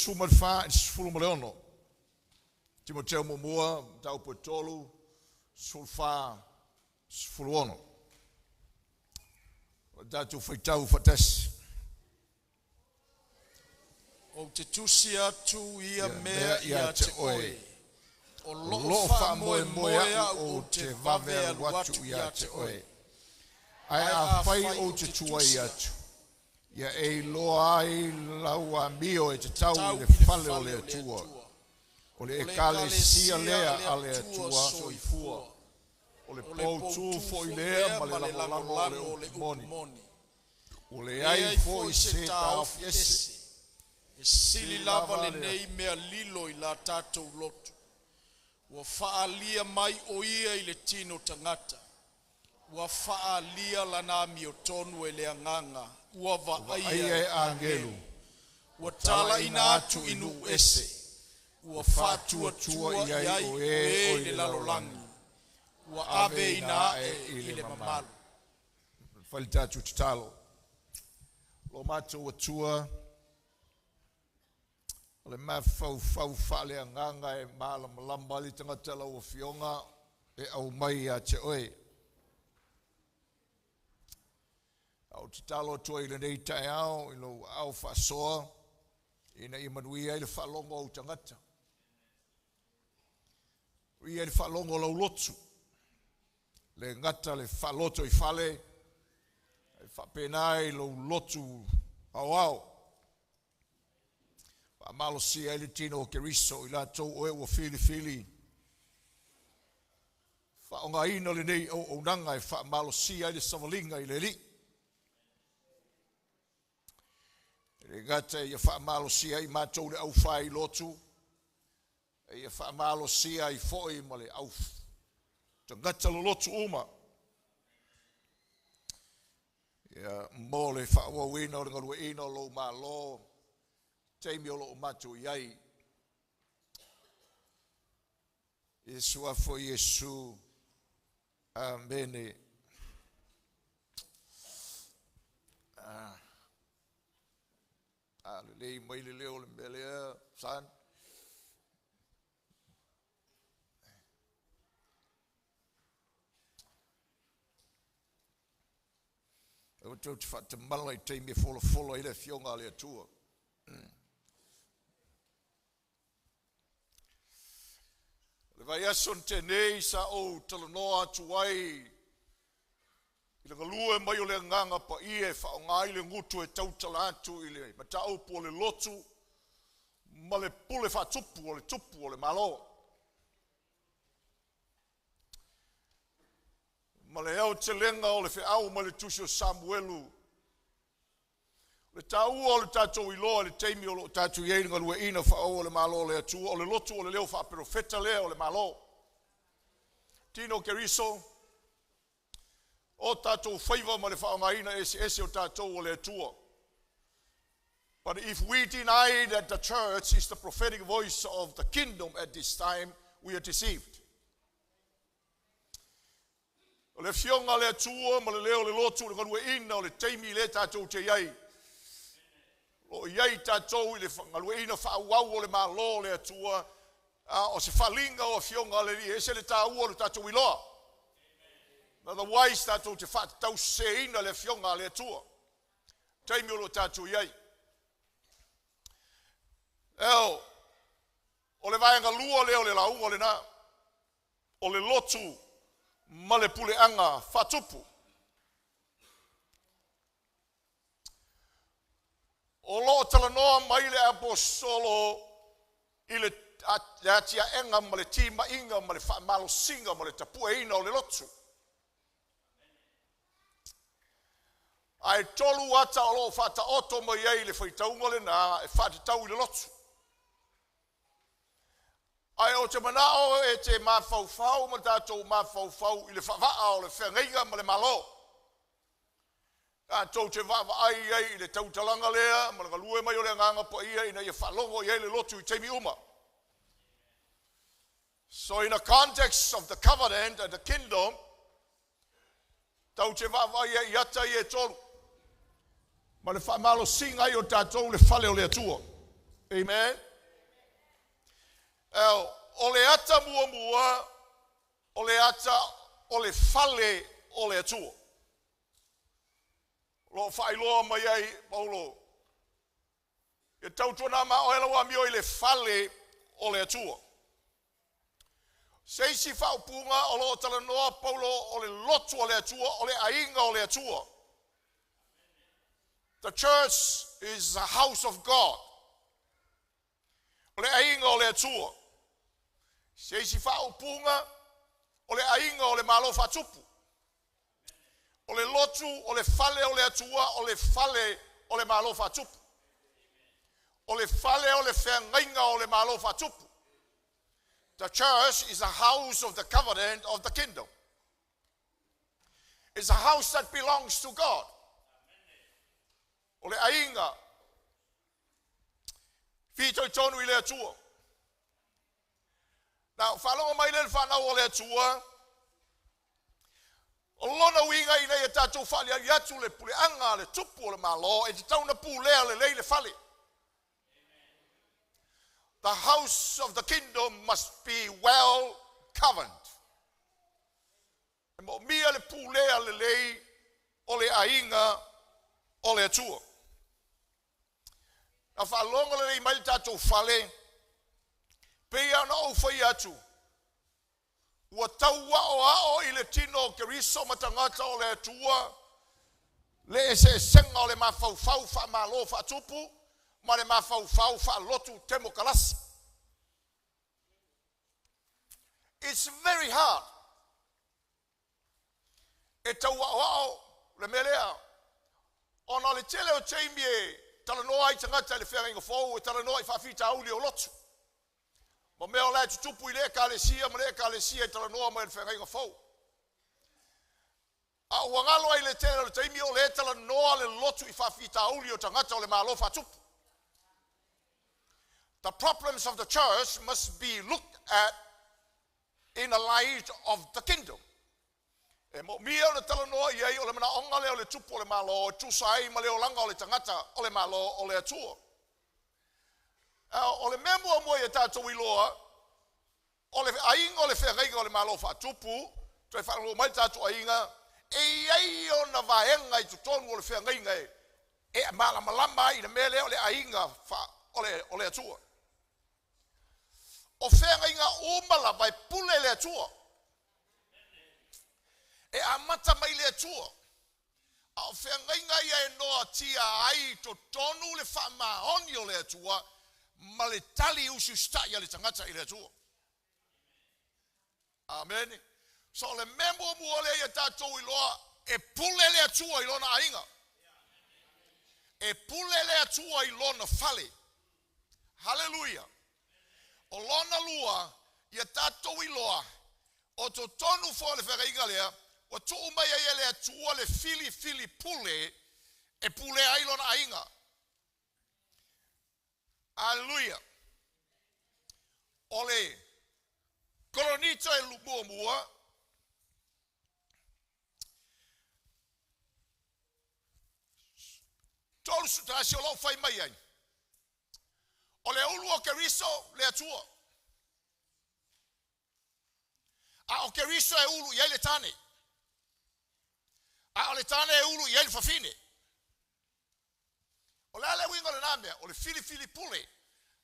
sumalfa sfulumaleono. Timoteo mumua tau potolu sulfa sfuluono. Datu faitau fatas. O te tusi atu ia mea ia te oe. O Lofa moe o te vave aluatu ia te oe. Ai a fai o te tuai atu. Ia e loa ai laua mio e te tau le fale o le atua. O le ekale sia lea a le atua soifua. O le poutu fo i lea ma le lalalo o le moni. O le ai fo i se tau fiese. E sili lava le nei mea lilo i la tatou lotu. Ua faalia mai o ia i le tino tangata. Ua faalia lana miotonu e le anganga. Ua vaia e angelu. Ua tala ina atu inu ese. Ua fatua tua iai o e le lalolangi. Ua ave ina i le mamalu. Falitatu titalo. Lo mato wa tua. Le mafau fale anganga e malamba li tangata la o fionga e au mai a te oe. Au titalo tua i le nei tae au, i lo au whasoa, ina i manuia i le whalongo au tangata. Ia le whalongo lau lotu. Le ngata le whaloto i whale, e whapenai lau lotu au au. Malo sia ele tino ke riso i la tau oe ua fili. Fa onga ina le nei o nanga e fa malo sia ele savalinga i le li. E gata ia fa malo sia i matou le au fai lotu. E ia fa malo sia i foi ma le au. Tangata lo lotu uma. Ia mo le fa ua wina o ringa ina lo ma lo. Timoteo lo matu iai. Yesu afo Yesu. Amen. Le mai le leo le melea san. O te fata malai teimi folo ile fionga le atua. Le vai ason tenei sa o talanoa tuai. I le galua mai o le nganga pa ie wha o ngai le ngutu e tautala atu i le matau po le lotu. Ma le pule wha tupu o le malo. Ma le au te lenga o le wha au ma le tusi o Samuelu. Le tau o le tatou iloa, le teimi o le tatou iei nga lua ina wha o le malo le atua, o le lotu o le leo wha profeta lea o le malo. Tino Keriso, o tatou whaiva ma le wha o ngaina ese o tatou o le atua. But if we deny that the church is the prophetic voice of the kingdom at this time, we are deceived. O le fionga le atua, ma le leo le lotu, le lua ina o le teimi le tatou te iei. O iai tātou i le whangaluina whaauau o le mālo le atua, o se whalinga o fionga le ri, ese le tāua le tātou i loa. Otherwise tātou te whaatau se ina le fionga le atua. Taimi o lo tātou iai. O le vaenga lua leo le launga le nā, o le lotu ma le puleanga whatupu. O lo talanoa mai le apostolo i le atia enga ma le tima inga ma le whaamalo singa ma le tapua ina o le lotu. Ai tolu ata o lo whata oto mai ei le whaitaunga le nā e whatitau i le lotu. Ai o te manao e te mawhauwhau ma tātou mawhauwhau i le whawaa o le whengeinga ma le malo. Tau te wawa ai i le tautalanga lea, ma nga lue mai o le nganga po ia ina ia whalongo i le lotu i teimi uma. So in the context of the covenant and the kingdom, tau te wawa i ata i e tolu. Ma le whamalo singa i o tātou le whale o le atua. Amen. O le ata mua, o le ata, o le fale, o le atua. Lo whailoa mai ai, Paulo. E tautona ma o elawa mi o le fale, o le atua. Seisi whaupunga, o lo tala noa, Paulo, o le lotu o le atua, o le ainga o le atua. The church is the house of God. O le ainga o le atua. Seisi whaupunga, o le ainga o le malo whatupu. O le lotu, o le fale o le atua, o le fale o le malo whatupu. O le fale o le whengainga o le malo whatupu. The church is a house of the covenant of the kingdom. It's a house that belongs to God. O le ainga. Fito I tonu I le atua. Now, whalonga mai le whanau o le atua. O lona winga I nei e tātou whali ali atu le pule anga le tupu o le malo e te tauna pulea le lei le whale. The house of the kingdom must be well governed. E mo mia le pulea le lei o le ainga o le atua. Na whalonga le lei mai tātou whale pea na o whai atu. Ua taua o ao I le tino ke riso matangata o le atua. Le se senga o le mawhauwhau wha malo wha tupu. Ma le mawhauwhau wha lotu temo kalasi. It's very hard. E taua o ao le melea. Ona le tele o teimi e tala noa I tangata le whenga inga fōu e tala noa I whawhita auli o lotu. Ma mea o lai tutupu I le kalesia, ma le kalesia I tala noa mai le whenga inga fōu. A ua ngalo ai le tele o le teimi o le tala noa le lotu I whawhita auli o tangata o le malo whatupu. The problems of the church must be looked at in the light of the kingdom. E mo mia o le tala noa I ai o le mana onga le o le tupu o le malo o tusai ma le o langa o le tangata o le malo o le atua. O le memo mo I tātou I loa, o le ainga o le whengainga o le malo whatupu, toi whanalo mai tātou ainga, e ai o na vaenga I tutonu o le whengainga e malamalama I le mele o le ainga o le atua. O whengainga umala vai pule le atua. E amata mai le atua. A o whengainga ia e noa tia ai tutonu le whamaoni o le atua, ma le tali usu stai le tangata I le atua. Amen. So le memo mua le ia tātou I loa, e pule le atua I lona ainga. E pule le atua I lona fale. Hallelujah. O lona lua, ia tātou I loa, o to tonu fo le whakainga lea, o to umai ai le atua le fili pule, e pule ai lona ainga. Hallelujah. Ole kolonita e mua tolu sutasi o lau fai mai ai. Ole ulu o keriso le atua. A o keriso e ulu iai le tane. A o le tane e ulu iai le fafine. Ole ale wingo le nambea, ole fili pule.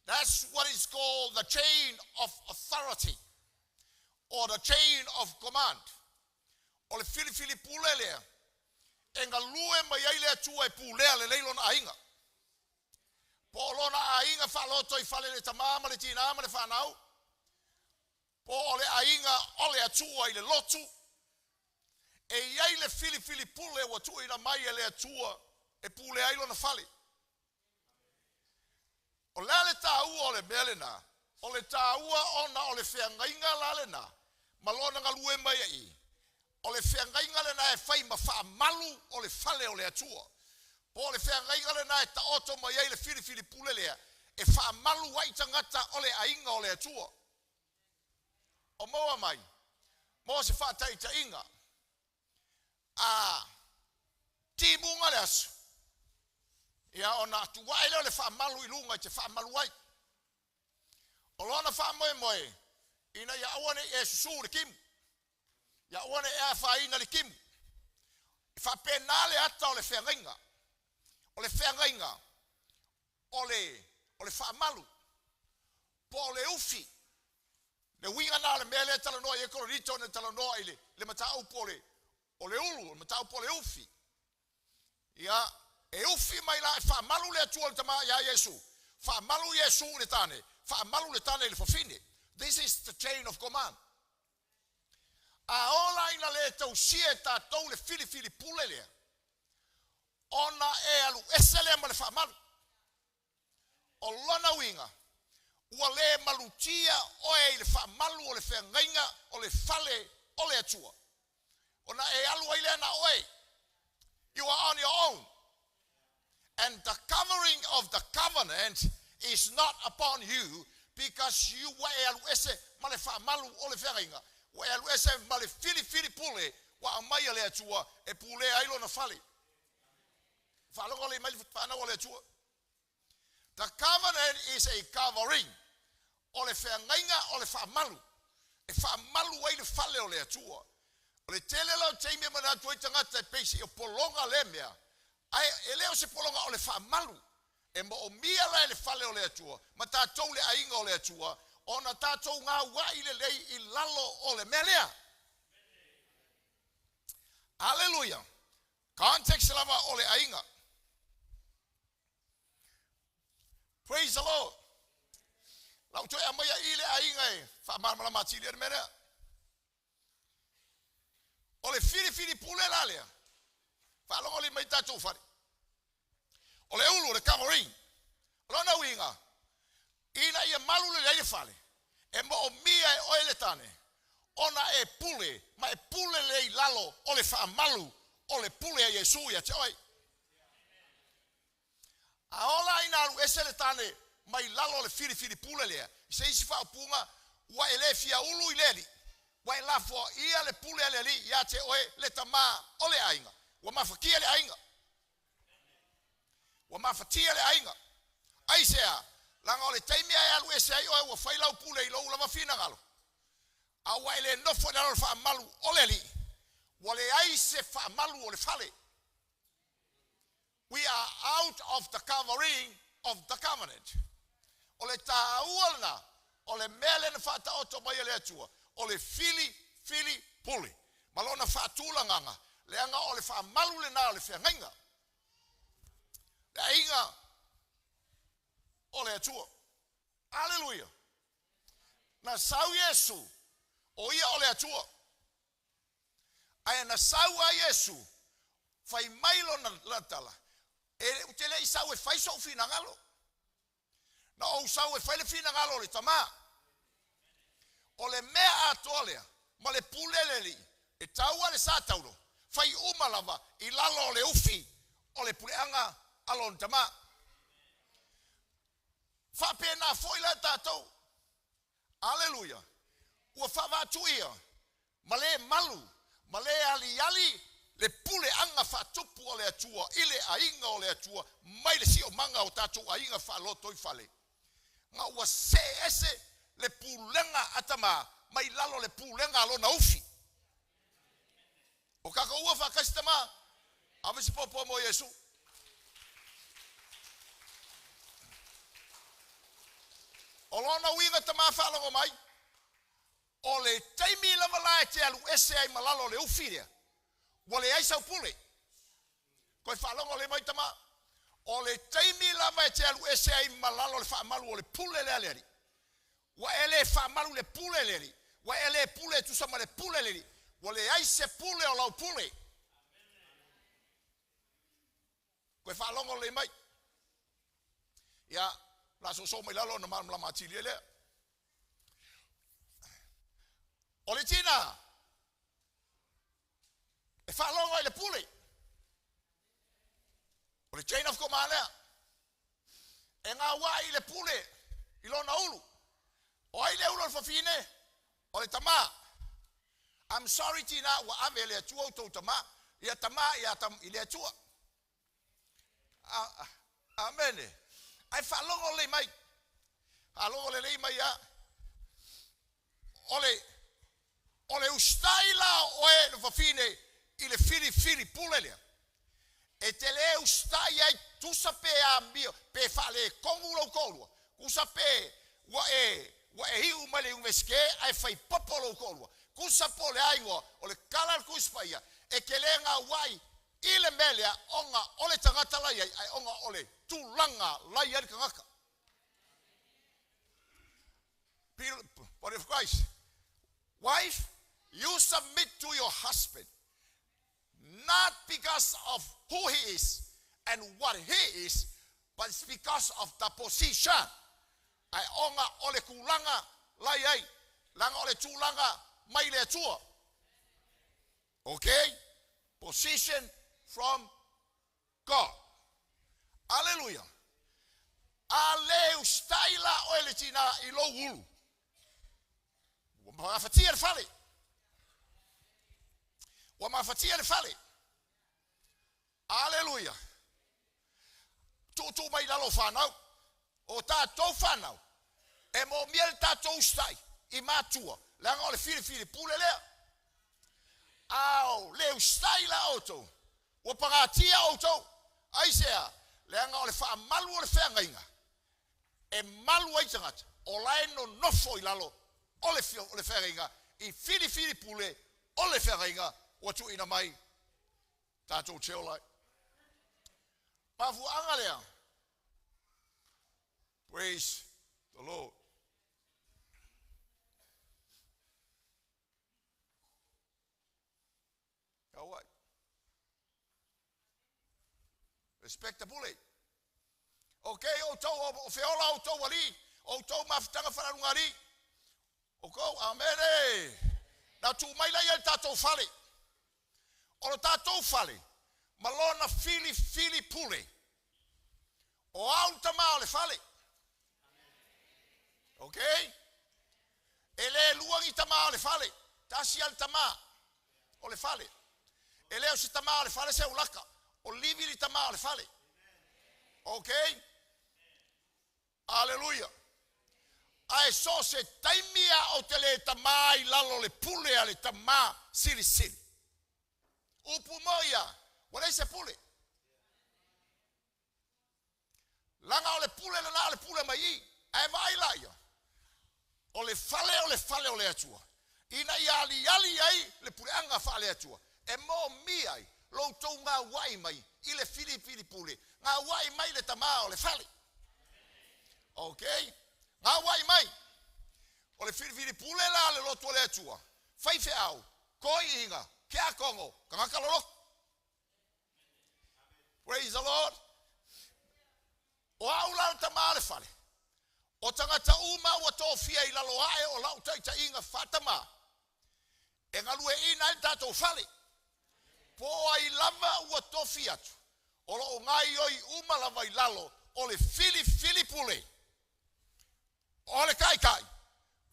That's what is called the chain of authority. Or the chain of command. Ole fili pule lea. Enga lue mai ai le atua e pulea le leilona ainga. Po lona ainga whaloto I whale le tamama le tinama le whanau. Po ole ainga ole atua I le lotu. E iai le fili pule wa tu ina mai le atua e pule ai lona whale. O le tāua o le melena, o le tāua ona o le whengainga lalena, malona ngalue mai ai. O le whengainga lena e whai ma wha malu o le whale o le atua. Po le whengainga lena e ta oto mai ai le fili pule lea, e wha malu wai tangata o le ainga o le atua. O moa mai, mo se wha taita inga, a timunga le asu. Ia ona tuai le whaamalu I lunga te whaamalu ai. O lona whaamoe moe, ina ia awane e susu le kimu. Ia awane e a whainga le kimu. Whapenale ata o le whengainga. O le whengainga. O le whaamalu. Po o le ufi. Le winga na le mele talanoa I koro rito na talanoa I le matau po o le ulu, le matau po le ufi. Ia e ufi mai la whaamalu le atua le tama ia Yesu. Whaamalu Yesu le tane. Whaamalu le tane le whawhine. This is the chain of command. A ola ina le tau sie tātou le fili pule lea. Ona e alu esele ma le whaamalu. O lona winga. Ua le malutia oe I le whaamalu o le whengainga o le fale o le atua. Ona e alu ai lea na oe. You are on your own. And the covering of the covenant is not upon you because you wa e alu ese ma le whaamalu o le whengainga. Wa e alu ese ma le fili pule wa amai le atua e pule ailo na fale. Whalonga le mai whana o le atua. The covenant is a covering. O le whengainga o le whaamalu. E whaamalu ai le fale o le atua. O le tele lau teime mana atu I tangata e peisi o polonga le mea. Ai, e leo se polonga o le whaamalu. E mo o mia la le fale o le atua. Ma tātou le ainga o le atua. Ona tātou ngā wai le lei I lalo o le melea. Hallelujah. Context lava o le ainga. Praise the Lord. Lau toi amaya I le ainga e. Whaamala matili ane mea. O le fili pule la lea. Whalonga li mai tātou whare. O le ulu, le covering. Lona winga. Ina ia malu le leile whale. E mo o mia e oe le tane. Ona e pule. Ma e pule le lalo o le whaamalu. O le pule a Yesu ia te oi. A ola ina alu ese le tane. Mai lalo le fili pule lea. Se isi whaupunga. Wa ele fia ulu I leli. Wa e lafo ia le pule a leli. Ia te oe le tama o le ainga. Wa mafakia le ainga. Wa mafatia le ainga. Aisea. Langa o le taimi ai alu ese ai oe wa whailau pule I lou lama fina ngalo. A wa ele nofo na lo whaamalu o leli. Wa le aise whaamalu o le fale. We are out of the covering of the covenant. O le tāualna. O le mele na whata oto mai le atua. O le fili pule. Malona whatula nganga. Le anga o le whaamalu le nā o le whengainga. Le ainga o le atua. Hallelujah. Na sau Yesu. O ia o le atua. Aia na sau a Yesu. Fai mailo na latala. E utele I sau e fai so fina ngalo. Na o sau e fai le fina ngalo le tama. O le mea atolea. Ma le puleleli. E taua le sa tauro. Fai umalava. I lalo o le ufi. O le puleanga alon tama. Fa pena foi la tātou. Hallelujah. Ua whawatuia. Male malu. Male ali. Le pule anga whatupu o le atua. Ile ainga o le atua. Mai le si o manga o tātou ainga whaloto I whale. Nga ua se ese le pulenga atama. Mai lalo le pulenga alona ufi. O kaka ua whakastama. Avisi popo mo Yesu. O lona winga tama whalongo mai. O le taimi lama la te alu ese ai malalo le ufiria. Wa le aisa pule. Koe whalongo le mai tama. O le taimi lama te alu ese ai malalo le whaamalu o le pule le aleri. Wa ele whaamalu le pule leri. Wa ele pule tusama le pule leri. Wa le aise pule o lau pule. Koe whalongo le mai. Ia. La so mai lalo na mamla matili le. O le tina. E whalonga I le pule. O le chain of command lea. E ngā wā I le pule. I lona ulu. O ai le ulu al whawhine. O le tama. I'm sorry tina wa ame le atua o tau tama. Ia tama I le atua. Amen. Ai whalongo le mai. Halongo le mai ya. Ole ustaila oe no fafine i le fili pulelea. E te le ustai ai tusa pe a mio pe fale kongu lo kolua. Kusa pe wa e hiu male unveske ai fai popolo kolua. Kusa pole ai ole kalar kuspaia e kelenga wai ile melea onga ole tangata lai ai onga ole tulanga lai ai kangaka. Body of Christ. Wife, you submit to your husband, not because of who he is and what he is, but it's because of the position. Ai onga ole kulanga lai ai, langa ole tulanga mai le tua. Okay? Position from God. Hallelujah. Ale ustaila ole tina ilo ulu. Wamafatia le fale. Wamafatia le fale. Hallelujah. Tu mai lalo whanau. O tātou whanau. E mo miel tātou ustai. I mātua. Langa o le fili pule lea. Au, le ustai la auto. O pangatia auto. Aisea. Langa o le wha malu o le whengainga. E malu aitangata. O laeno nofo I lalo. Ole whengainga. I fili pule. Ole whengainga. O tu ina mai. Tātou teo lai. Mafu anga lea. Praise the Lord. How what? Respect the bullet. Okay, o feola o tau wali. O tau mafutanga whanarungari. Oko, amen. Na tu mai lai el tātou whale. O tātou whale. Malona fili pule. O au tama o le whale. Okay? Ele luangi tama o le whale. Tasi al tama o le whale. Ele o si tama o le whale se ulaka. O livi li tama o le whale. Okay? Hallelujah. Ai so se taimia o te le tama I lalo le pule a le tama siri. Upu moia. Wale se pule. Langa o le pule lana o le pule mai I. Ai vai laia. O le fale o le atua. Ina yali ai le pureanga fale atua. E mo mi ai. Lo tau ngā wai mai. I le fili pule. Ngā wai mai le tama o le fale. Okay? Ngā wai mai. O le fili pule la le loto le atua. Faife au. Koi inga. Kia kongo. Kangaka lolo. Praise the Lord. O au la tama le fale. O tangata uma wa tofia I lalo ae o lau taita inga fatama. E ngalue ina I tato fale. Po ai lava ua tofia atu. O lo ngai oi uma lava I lalo. O le fili pule. O le kai.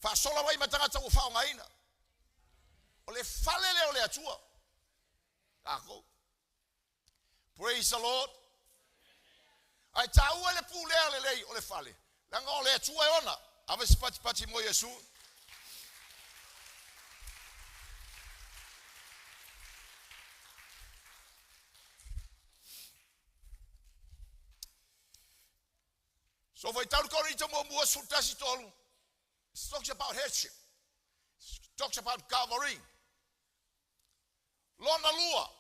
Fa sola wai matangata ua fao ngaina. O le fale leo le atua. Ako. Praise the Lord. Ai taua le pulea le lei o le fale. Langa o le atua e ona. Ave si pati mo Yesu. So vai tau korita mo mua sultasi tolu. It talks about headship. It talks about 𝗗𝗟𝗟. Lona lua.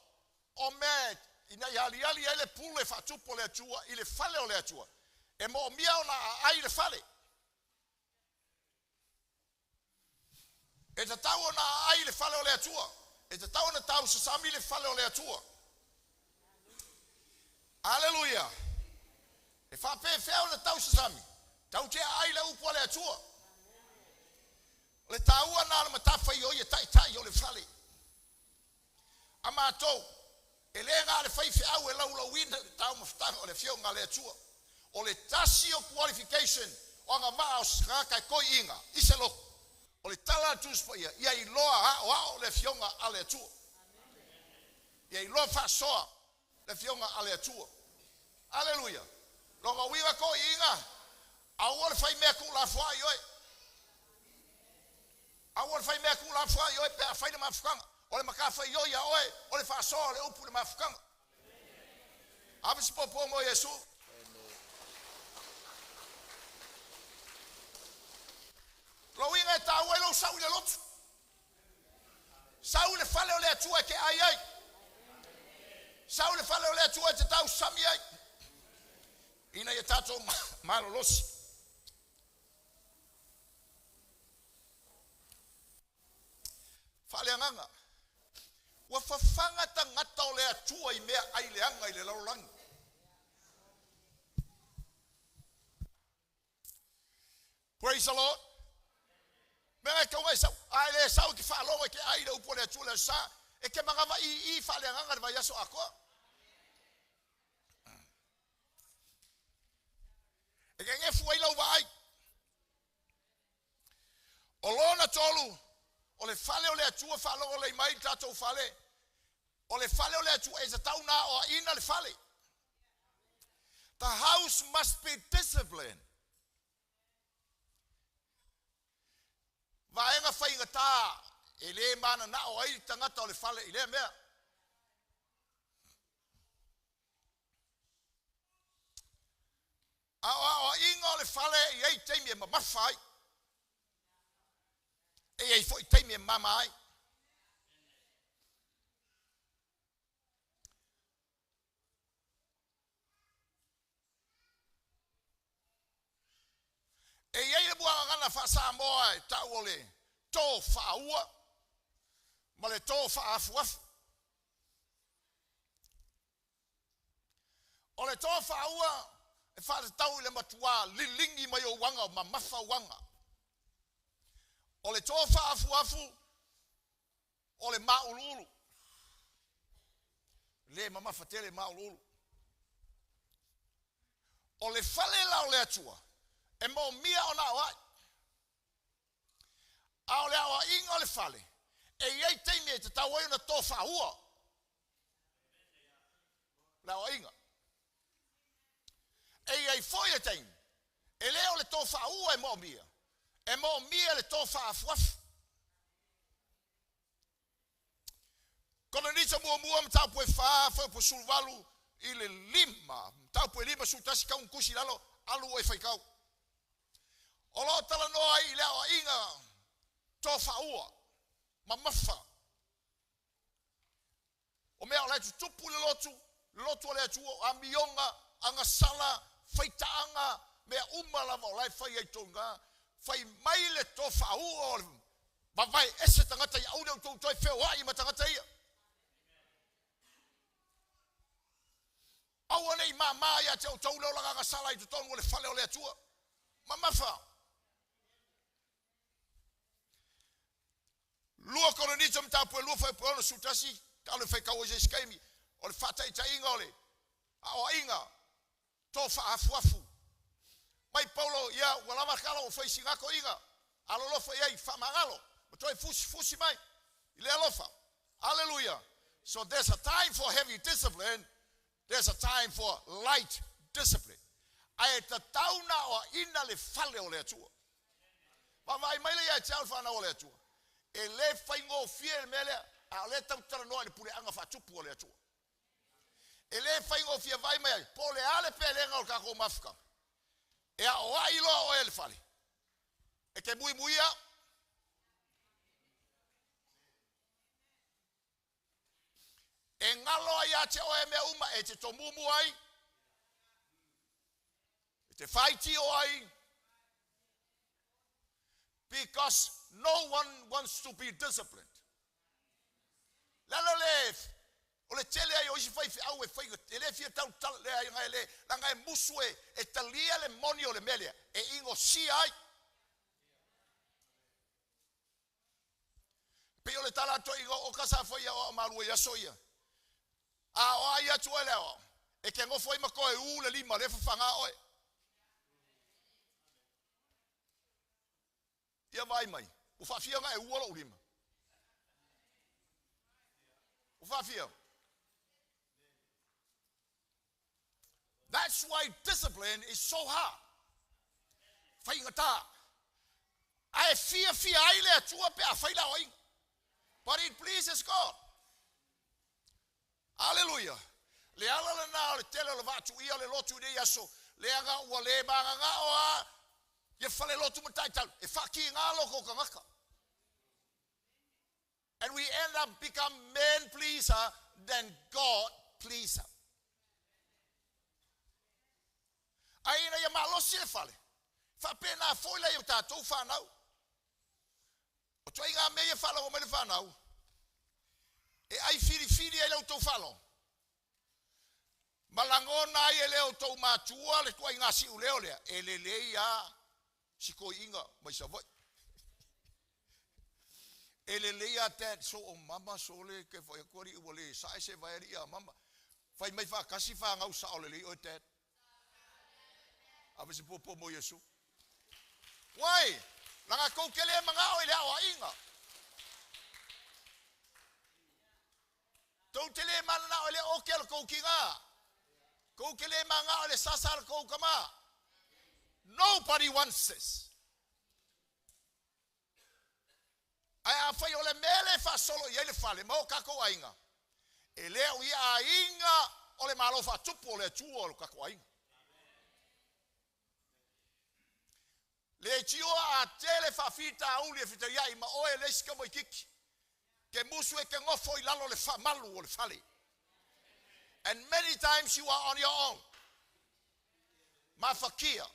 O me ina yali ele pule fatupo le atua. Ile fale o le atua. E mo mia ona ai le fale. E te tau ona ai le fale o le atua. E te tau ona tau sasami le fale o le atua. Hallelujah. E fa pe feo le tau sasami. Tau te ai le upo le atua. Le tau ona matafa I oi e tai o le fale. Amato. E le ngā le faife au e lau wina tau maftanga o le fio ngā le atua. O le tasi o qualification o ngā maa o sraka koi inga. Ise lo. O le tala tuspa ia. Ia I loa o le fionga ale atua. Ia I loa fa soa le fionga ale atua. Hallelujah. Longa winga ko inga. Awol fai me ku la fwa yo. Awol fai me ku la fwa yo pe fai de mafkanga. Ole maka fai yo ya oi. Ole fa so le upu de mafkanga. Abis popo mo Yesu. Lo winga ta welo sau le lot. Sau le fale ole atua ke ai ai. Sau le fale ole atua te tau sami ai. Ina ye tato malolos. Fale nganga. Wa fafanga tangata ole atua I mea ai le anga I le laulangi. Praise the Lord. Mera ka wai sau ai le sau ki fa longa ke ai le upo le atua le sa e ke mangava I fale nganga va yaso ako. E ke ngefu ai lau vai. O lona tolu, o le fale o le atua fa longa le mai tatou fale. O le fale o le atua e tau na o ina le fale. The house must be disciplined. Vaenga whainga tā, e le mana na o ai tangata o le fale I le mea. A inga o le fale I ei teimi e mamawhai. E ei fo I teimi e mamai. E ei le buanga ngana whasa moa e tau o le tō whaua. Ma le tō whaafuafu. O le tō whaua e whare tau I le matua lilingi mai o wanga o mamafa wanga. O le tō whaafuafu o le maululu. Le mamafa te le maululu. O le whale lau le atua. E mo mia o na wai. A o le awa inga o le fale. E iei teimi e te tau ai na tō whaua. Le awa inga. E iei foi e teimi. E leo le tō whaua e mo mia. E mo mia le tō whaafuafu. Kono nita mua mtau poe whaafu po sulwalu I le lima. Mtau poe lima sultasi kau nkusi lalo alu e whaikau. O lo tala noa I lea o inga tō whaua, mamafa. O mea o leitu tupu le lotu o lea tu o amionga, anga sala, whaitaanga, mea umalama o lai whai ei tonga, whai mai le tō whaua o mawai ese tangata I aune o tō toi wheo wai ma tangata ia. Aua nei maa ia te o tau leo langa anga sala I tu tonu o le whale o lea tua. Mamafa. Lua kono nito mta po lua fa po sutasi talo fa kawo je skemi o le fata ita inga ole o inga to fa afuafu mai paulo ya wala makala o fa singa ko inga alo lo fa ia fa magalo to fusi mai ile alofa hallelujah. So there's a time for heavy discipline, there's a time for light discipline. Ai ta tauna o ina le fale o le atua va vai mai le ia tsalfa na o le atua. E le whaingo fie mele a le tau tara noa le pure anga whatupu o le atua. E le whaingo fie vai mai po le ale pe lenga o kako mafka. E a oa iloa o ele fale. E ke mui muia. E ngaloa ia te oe mea uma e te tomumu ai. E te whaiti o ai. Because no one wants to be disciplined. Lalo le o le tele ai o isi fai au e fai e le fia tau tal le ai ngai le la ngai musue e talia le moni o le melia e ingo si ai. Pe o le tala to ingo o kasa foi o malu ya soia. A o ai atu ele o e ke ngo foi mako e u le lima le fanga oi. Ia vai mai. O fafia nga e uola ulima. O fafia. That's why discipline is so hard. Whaingata. I fear aile atua pe a whaila oing. But it pleases God. Hallelujah. Le ala le na le tele le vatu ia le lotu de yaso. Le anga ua le banga nga oa. Ye whale lotu matai tau. E whaki ngā loko ka ngaka. And we end up become man pleaser than God pleaser. Aina ia malosi le whale. Whapena foila i tātou whanau. O toi ngā mea whalongo me le whanau. E ai whiri e leo tau whalongo. Malangona e leo tau mātua le tuai ngā siu leo lea. E le leia siko inga mai sa voi. E le leia te so o mama so le ke whai kori ua le sae se vaeri ia mama. Whai mai whakasi whangau sa o le lei o te. Awe se popo mo Yesu. Wai, nanga kou kele mga o le awa inga. Tau tele mana o le okel kou kinga. Kou kele mga o le sasar kou kama. Nobody wants this. Ai a whai o le mele wha solo i ele whale, mau kako a inga. E leo i a inga o le malo wha tupu o le tua o le kako a inga. Le tio a tele wha fita a uli e fita iai ma oe le sika mo i kiki. Ke musu e ke ngofo i lalo le wha malu o le whale. And many times you are on your own. Ma whakia.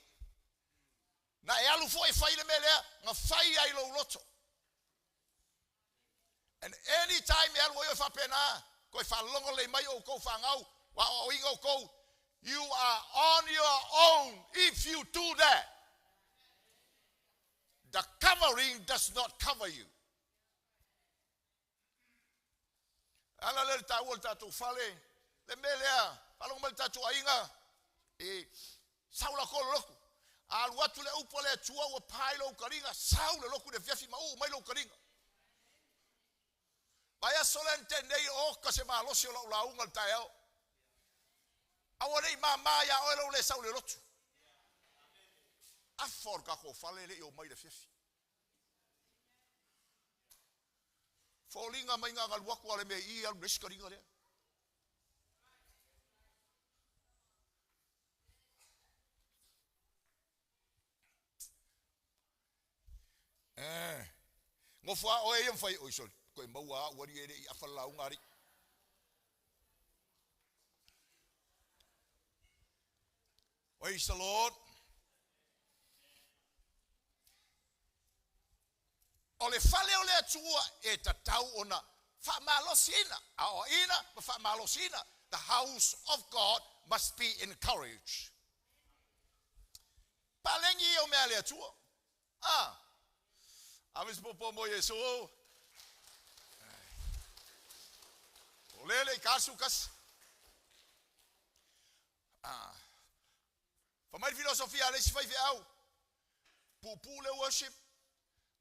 Na e alu fo e whai le melea, nga whai ai lo loto. And anytime e alu o e whapena, ko e whalongo le mai o kou whangau, wa o ingo kou, you are on your own if you do that. The covering does not cover you. Ala le tau o tatu whale, le melea, palong mal tatu ainga, e saula kolo loku. Al watu le upo le tua o pai lo karinga, saula loku de fiafi mau mai lo karinga. Vaya solente nei o ka se malosi o la unga le taeo. Awa nei mamaya o lo le saule lotu. Afor ka ko fale le o mai le fiafi. Folinga mai nga ngaluaku ale me i al riskaringa le. Ngofua o e mfai o isol ko maua wari e i afala ngari. Praise the Lord. Ole fale ole atua e tatau ona fa malosina a o ina fa malosina. The house of God must be encouraged. Palengi o me ale atua. Amis popo mo Yesu. Olele kasukas. Famai filosofia le si fai au. Pupu le worship.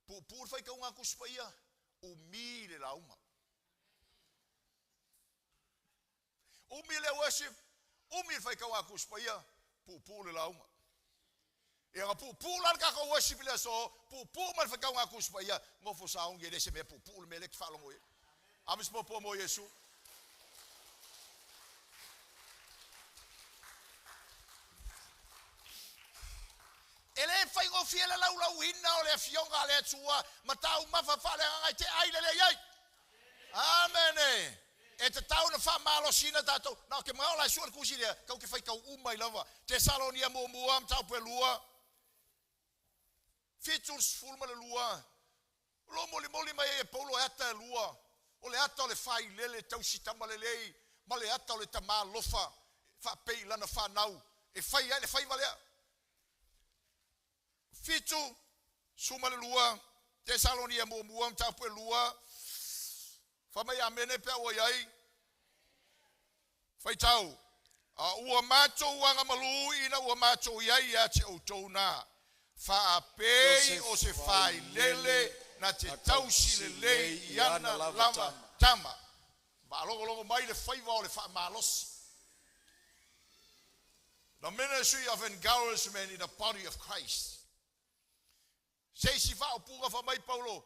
Pupu fai ka unga kuspaia. Umile la uma. Umile worship. Umile fai ka unga kuspaia. Pupu le la uma. E nga pupu lan ka ko worship le so pupu mal fa ka nga kuspaia ngo fo sa unge de se me pupu me le fa lo mo. Amis popo mo Yesu. Ele fai go fiela la winna o le fionga le tua matau mafa fale nga te ai le ai. Amen. E te tau na fa malo sina tato na ke ma la suar kusilia ka ke fai ka umai lava te salonia mo muam tau pelua. Features full ma le lua. Lo moli mai e polo ata lua. O le ata o le fai lele tau sitama le lei. Ma le ata o le tama lofa. Fa pei lana fa nau. E fai le fai valea. Fitu suma le lua. Te salonia mo muam tau pe lua. Fa mai amene pe o yai. Fai tau. Ua macho wanga malu ina ua macho yai ya te o tona. Fa pei o se fai lele na te tausi lele iana lava tama. Ba longo mai le fai va o le fa malos. The ministry of encouragement in the body of Christ. Say si fa opunga fa mai Paulo.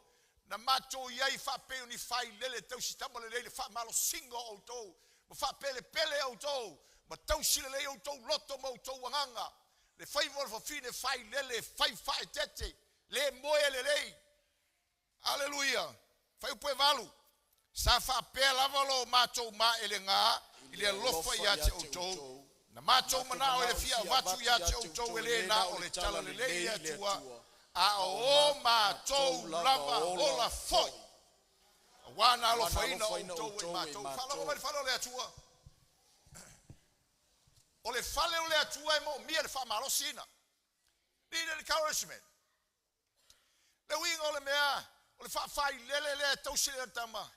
Na mato yai fa pe ni fai lele tau si tamale lele fa malo singo o to. Ma fa pele o to. Ma tau si lele o to loto mo to wanganga. Le fai vol fa fine fai lele fai tete. Le moe lele. Hallelujah. Fai pue valu. Sa fa pe lavalo mato ma elenga. Ile lofa ya te o to. Na mato mana o le fia watu ya te o to ele na o le tala lele ya tua. A o mato lava ola foi. Wana lo foi na o to mato. Falo le atua. O le fale o le atua e mo mia le fa malo sina. Need encouragement. Le winga o le mea. O le fa fai lele tau sile tama.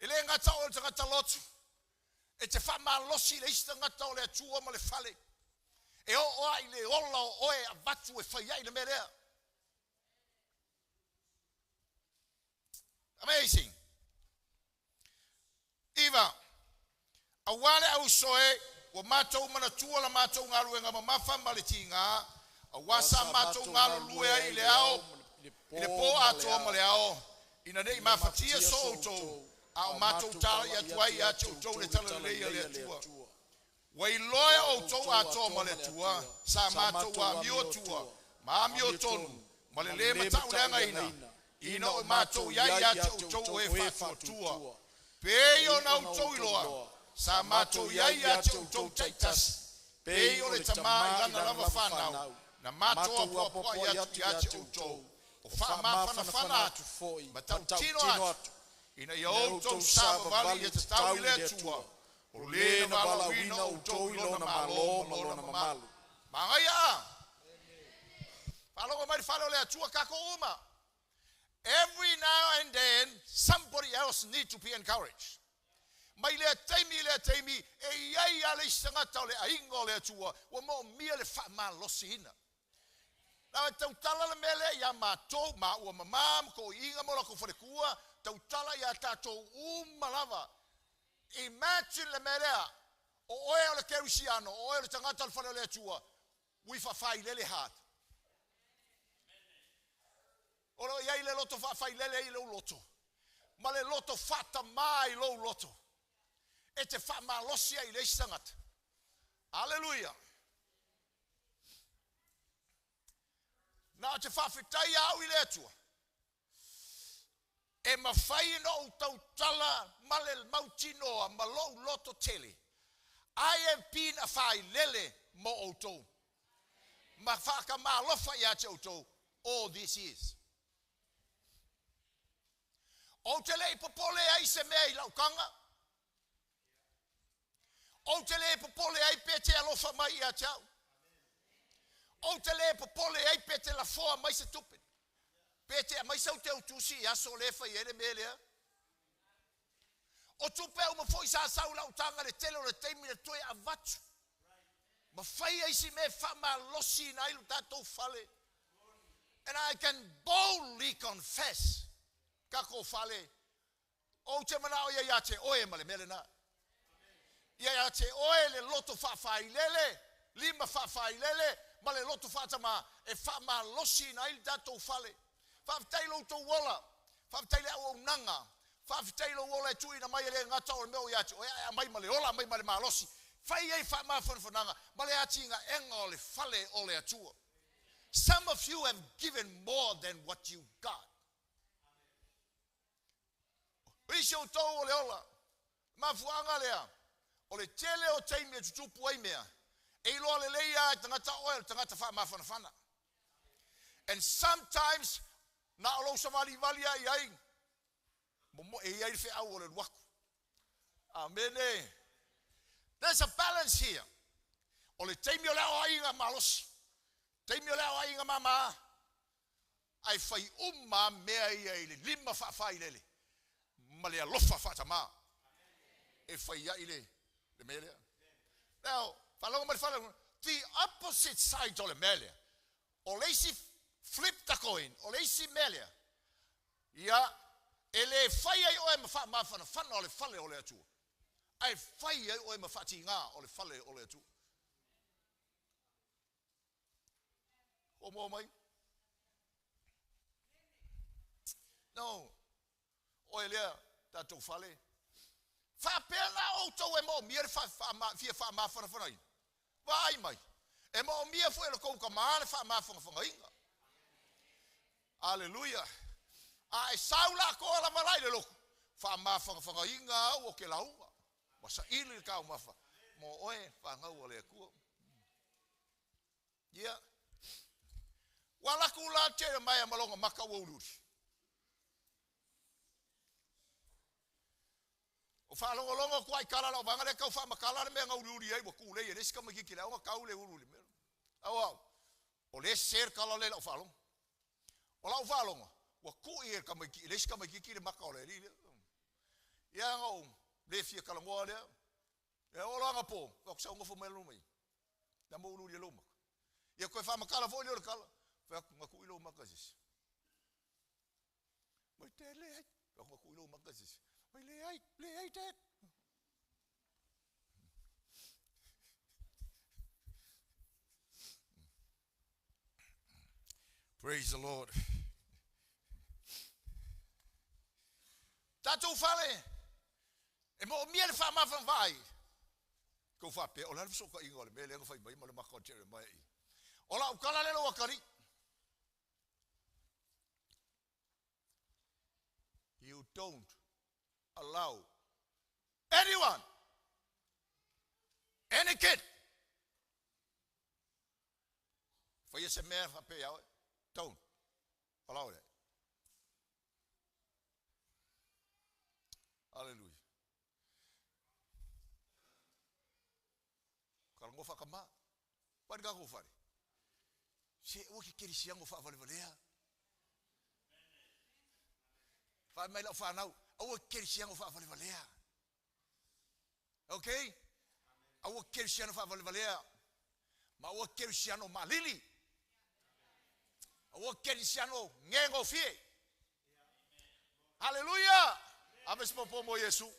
Ele ngata o le ngata lotu. E te fa malo si le ista ngata o le atua mo le fale. E o ai le ola o e abatu e fai ai le mea. Amazing. Eva, awale au soe, wa matou manatua la matou ngalu nga mamafa malitinga, awasa matou ngalu lue ile ao, ile po ato male ao, ina nei mafatia so auto, au matou tala ya tuai ya auto le tala le ya tua. Wa iloe auto ato male tua, sa matou wa mio tua, ma mio tonu, male le matau lenga ina. Ino matou ya tau e whātua. Peo na utau iloa. Sa matou ya tau taitas. Peo le tamai lana lava whanau. Na matou apua ya tau. O wha atu foi. Ma tau tino atu. Ina ia outou sava vali e te tau ile atua. O le na wala wina outou ilona malo malu. Mangaya. Palongo mai whalo le atua kako uma. Every now and then, somebody else needs to be encouraged. Mai le taimi, e iai ale sangata le aingo le atua, wa mo mia le wha losina. Now, tau tala le mele ya matou, ma ua mamam, ko inga mola ko wharekua, tau tala ya tatou umalava. Imagine le melea, o oe o le kerusiano, o oe o le tangata le whare le atua, ui whawhai lele hat. Olo ia ile loto fa fai lele ile loto. Ma le loto fata mai lo loto. E te fa malosia ile sangat. Hallelujah. Na te fa fitai au ile atua. E ma fai no tau tala male mautino ma lo loto tele. I have been a fai lele mo auto. Ma fa ka malofa ya te auto. All this is. O te lei popole ai se mea I laukanga. O te lei popole ai pete alofa mai I a tau. O te lei popole ai pete la foa mai se tupe. Pete a mai sau te utusi I aso lefa I ere melea. O tupe au ma foi sa sau lautanga le tele o le teimi le toe a vatu. Ma fai ai si me fa ma losi na ilu tatou fale. And I can boldly confess. Kako fale. O te mana o ia te oe male mele na. Ia te oe le loto whawhai lele. Lima whawhai lele. Male loto whatama e whama losi na ili tatou fale. Whawtailo to wola. Whawtaile au nanga. Whawtailo wola e tui na mai ele ngata o meo ia te oe a mai male ola mai male malosi. Whai ei whama whanwhananga. Male ati inga enga o le fale o le atua. Some of you have given more than what you got. Isi o tau o le ola. Mafuanga lea. O le tele o teimi e tutupu ai mea. E iloa le leia e tangata oe, tangata wha mawhanawhana. And sometimes, na olo sa wali walia I ai. Momo e iai whi au o le waku. Amen. There's a balance here. O le teimi o leo ai inga malosi. Teimi o leo ai inga mama. Ai whai umma mea iai le lima whawhai lele. Male alofa fatama. E whaia ile le melea. Now, whalonga mai whalonga, the opposite side o le melea. O leisi flip the coin, o leisi melea. Ia, ele whaia I oe mawhana whana o le whale o le atua. Ai whaia I oe mawhati ngā o le whale o le atua. O mo mai. No. O elea tatou fale. Fa pela o to e mo mier fa ma fa ai. Vai mai. E mo mia foi lo ko ka ma fa ma fa inga. Aleluia. Ai saula ko la malai le lo. Fa ma fa inga o ke laua. Wasa ili ka ma fa. Mo oe fa ngau le ku. Ia. Wala kula te mai malonga maka wo luri. O fa longo kwai kala la vanga le ka fa makala me ngau luri ai wo ku le le ska ma ki la o ka le luri me. Au. O le ser kala le o fa long. O la o fa long. Wo ku e ka ma ki le ska ma ki le maka le li. Ia ngau le fia kala mo le. E o langa po, ko sa ngo fo melu mai. Da mo luri lo mak. Ia ko fa makala fo le kala. Fa ko ku ilo makasis. Mai te le ai, ko ku ilo makasis. Mai le ai te. Praise the Lord. Tatou fale. E mo miel fa ma van vai. Ko fa pe o la so ka ingo le mele ngo fa mai mo le makau tere mai. O la o kala le lo wakari. You don't allow anyone, any kid, for you say man fa pe out. Don't allow that. Hallelujah. Kalau ngofa kama, wan ga ngofa. Se o ki kiri siang ngofa vale valea. Fa mai la fa nau, o kiri siang ngofa vale valea. Okay? O kiri siang ngofa vale valea. Ma o kiri siang no malili. O kiri siang no ngengo fie. Hallelujah. Ames popo mo Yesu.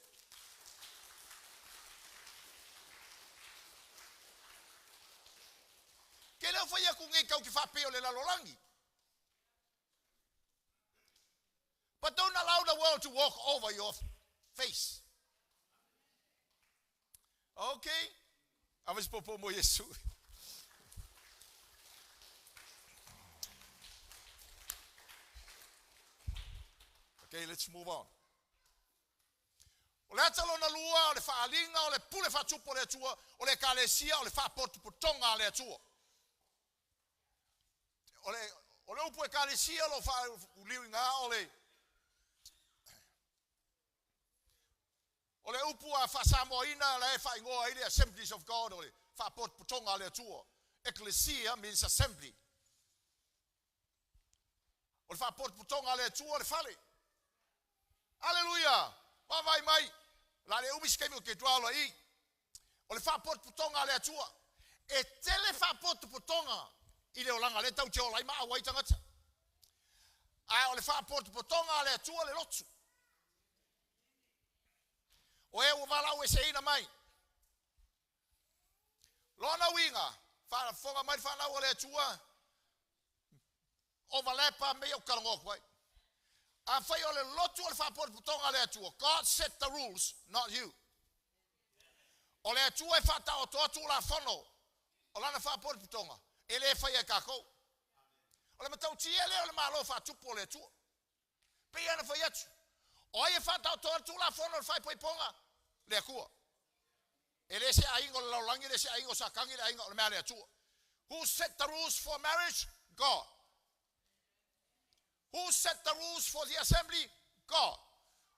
Kele o fai aku ngai kau ki whapeo le lalolangi. But don't allow the world to walk over your face. Okay? Ames popo mo Yesu. Okay, let's move on. O le atalo na lua, o le whaalinga, o le pule whatupo le atua, o le kalesia, o le whapotu putonga le atua. O le upu e kalesia, lo whauliwinga, o le upu a whasamoina, le whaingoa ile Assemblies of God, o le whapotu putonga le atua. Ecclesia means assembly. O le whapotu putonga le atua, le whale. Hallelujah. Vai mai. La le umi skemi o ke tualo i. O le whapot putonga le atua. E tele whapot putonga. I le olanga le tau te ola i maa waitangata. Ai o le whapot putonga le atua le lotu. O e o malau e se ina mai. Lona winga. Whanafonga mai whanau le atua. O valepa me o karangok wai. A fai o le lotu o le whapot putonga le atua. God set the rules, not you. O le atua e whata o toatu la whono. O lana whapot putonga. E le fai e kako. O le matau tia le o le malo whatupo le atua. Pei ana fai atu. O e whata o toatu la whono le whai poiponga. Le akua. E le se aingo le laulangi, le se aingo sakangi, le aingo le mea le atua. Who set the rules for marriage? God. Who set the rules for the assembly? God.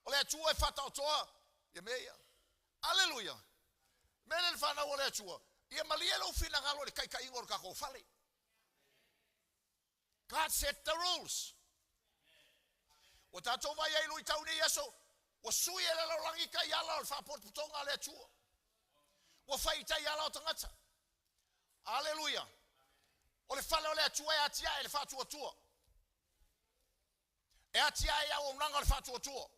O le atua e whata o toa. Ia mea. Hallelujah. Mele le whana o le atua. Ia malielo fina ngalo le kai ingo le kako fale. God set the rules. O tato vai ai lui tau ni yaso. O sui e le laulangi kai ala o le whapot putonga le atua. O whaitai ala o tangata. Hallelujah. O le whale o le atua e atia e le whatua tua. E atia e au nanga le whatua tua.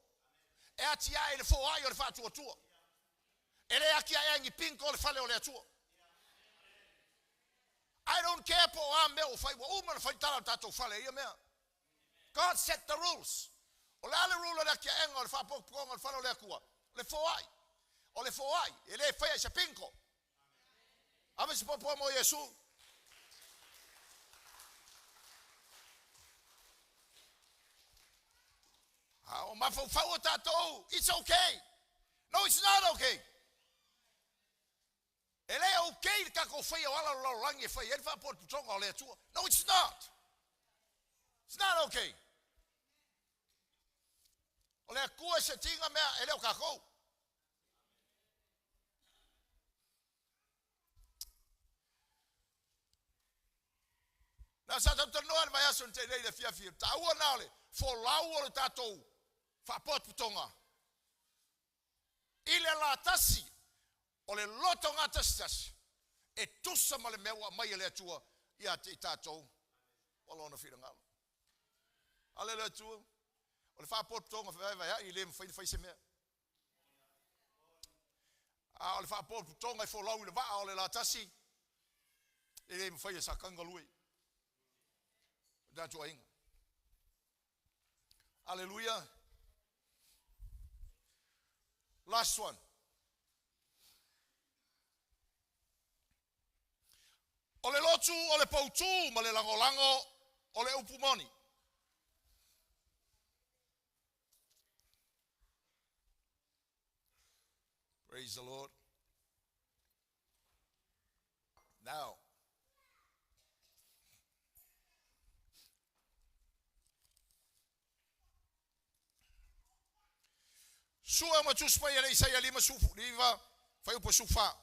E atia e le foai o le whatua tua. E le akia e ngi pinko le whale o le atua. I don't care po a me o fai o uma fai tala tato fale ia mea. God set the rules. O le ale rule le kia enga o le whapo konga le whano le kua. Le foai. O le foai. E le whai sa pinko. Ame si popo mo Yesu. O mafau fau o tatou. It's okay. No, it's not okay. Ele é okay ka ko whai o ala lo rangi whai. Ele whapo tonga o le atua. No, it's not. It's not okay. O le kua se tinga mea ele o kakou. Na sa tau noa mai aso te nei le fia fia. Ta ua naole. Fo lau o le tatou. Whapot putonga. Ile la tasi. O le loto ngā tasi. E tusa ma le mewa mai le atua. Ia te tatou. O lona whira ngalo. Ale le atua. O le whapot putonga. I le mwhai se mea. O le whapot putonga. I fo lau i le waa o le la tasi. I le mwhai e sa kangalui. That's why. Hallelujah. Last one. Ole lotu, ole pautu, ma le lango, ole upumoni. Praise the Lord. Now, sua ma tuspa ia Isaia 5 sufu riva fai upo sufa.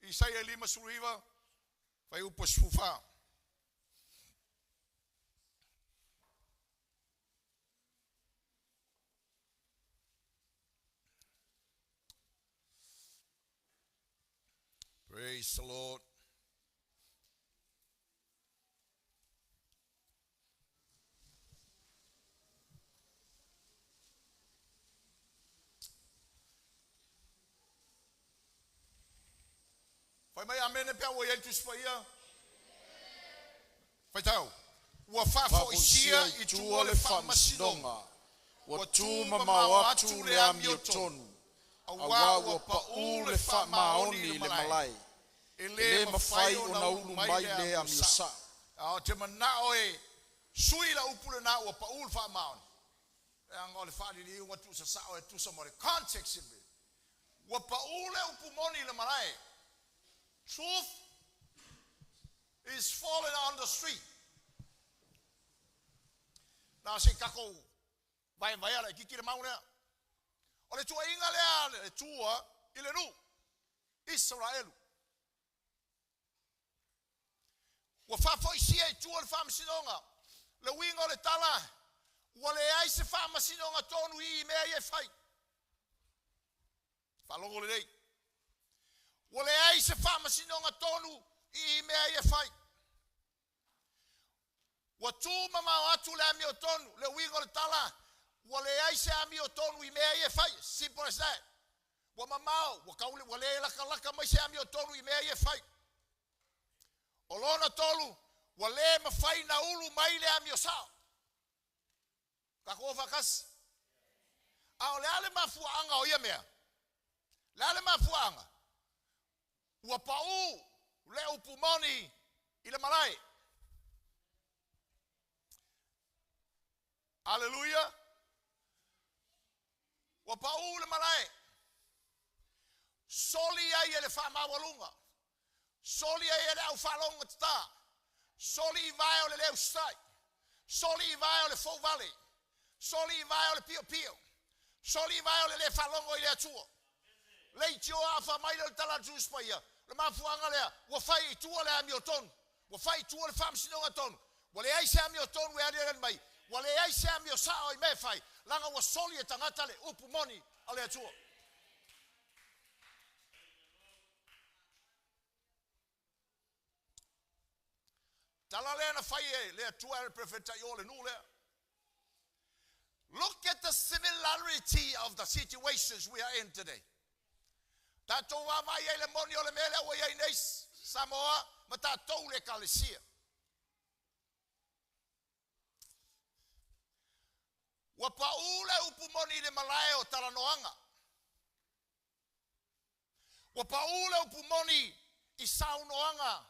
Isaia 5 suriva fai upo sufa. Praise the Lord. Fai mai amene pia o yentu spaia. Fai tau. Ua fafo isia I tua le whamasidonga. Ua tu mamau atu le amio tonu. Awa ua pau le whamaoni le malai. E le mawhai o na ulu mai le amio sa. Ao te manao e sui la upule na ua pau le whamaoni. E anga o le whani li ua tu sa sao e tu sa mo le context ibe. Ua pau le upumoni le malai. Truth is falling on the street. Now say kako vai ala kikire mauna. Ole tua inga le tua ile nu Israelu. Wa fa foi sia tua le fam sinonga. Le winga le tala. Wa le ai se fam sinonga tonu I me ai fai. Fa longo le dei. Wale ai se wha masinonga tonu I mea I whai. Wa tū mamau atu le ami o tonu, le wingo le tala. Wale ai se ami o tonu I mea I whai. Simple as that. Wa mamau, wa kaule, wale ai laka mai se ami o tonu I mea I whai. O lona tolu, wale ma whai na ulu mai le ami o sao. Kako whakas. A o le ale mafuanga o ia mea. Le ale mafuanga. Ua pau le upumoni I le malai. Hallelujah. Ua pau le malai. Soli ai le whamawalunga. Soli ai le au whalonga tata. Soli I vai o le leo stai. Soli I vai o le Fou Valley. Soli I vai o le Pio Pio. Soli I vai o le whalongo I le atua. Lei tio a fa mai le tala juspa ia. Le mafuanga lea. Wa fai tua le ami o tonu. Wa fai tua le fam sinonga tonu. Wa le ai se ami o tonu e ari mai. Wa le ai se ami o sao I me fai. Langa wa soli e tangata le upu moni a le atua. Tala lea na fai e le atua e prefeta I ole nu lea. Look at the similarity of the situations we are in today. Tatou wa mai le moni o le mele o ia Inês Samoa ma tātou le kalesia. Wa paule upumoni le malae o talanoanga. Wa paule upumoni I saunoanga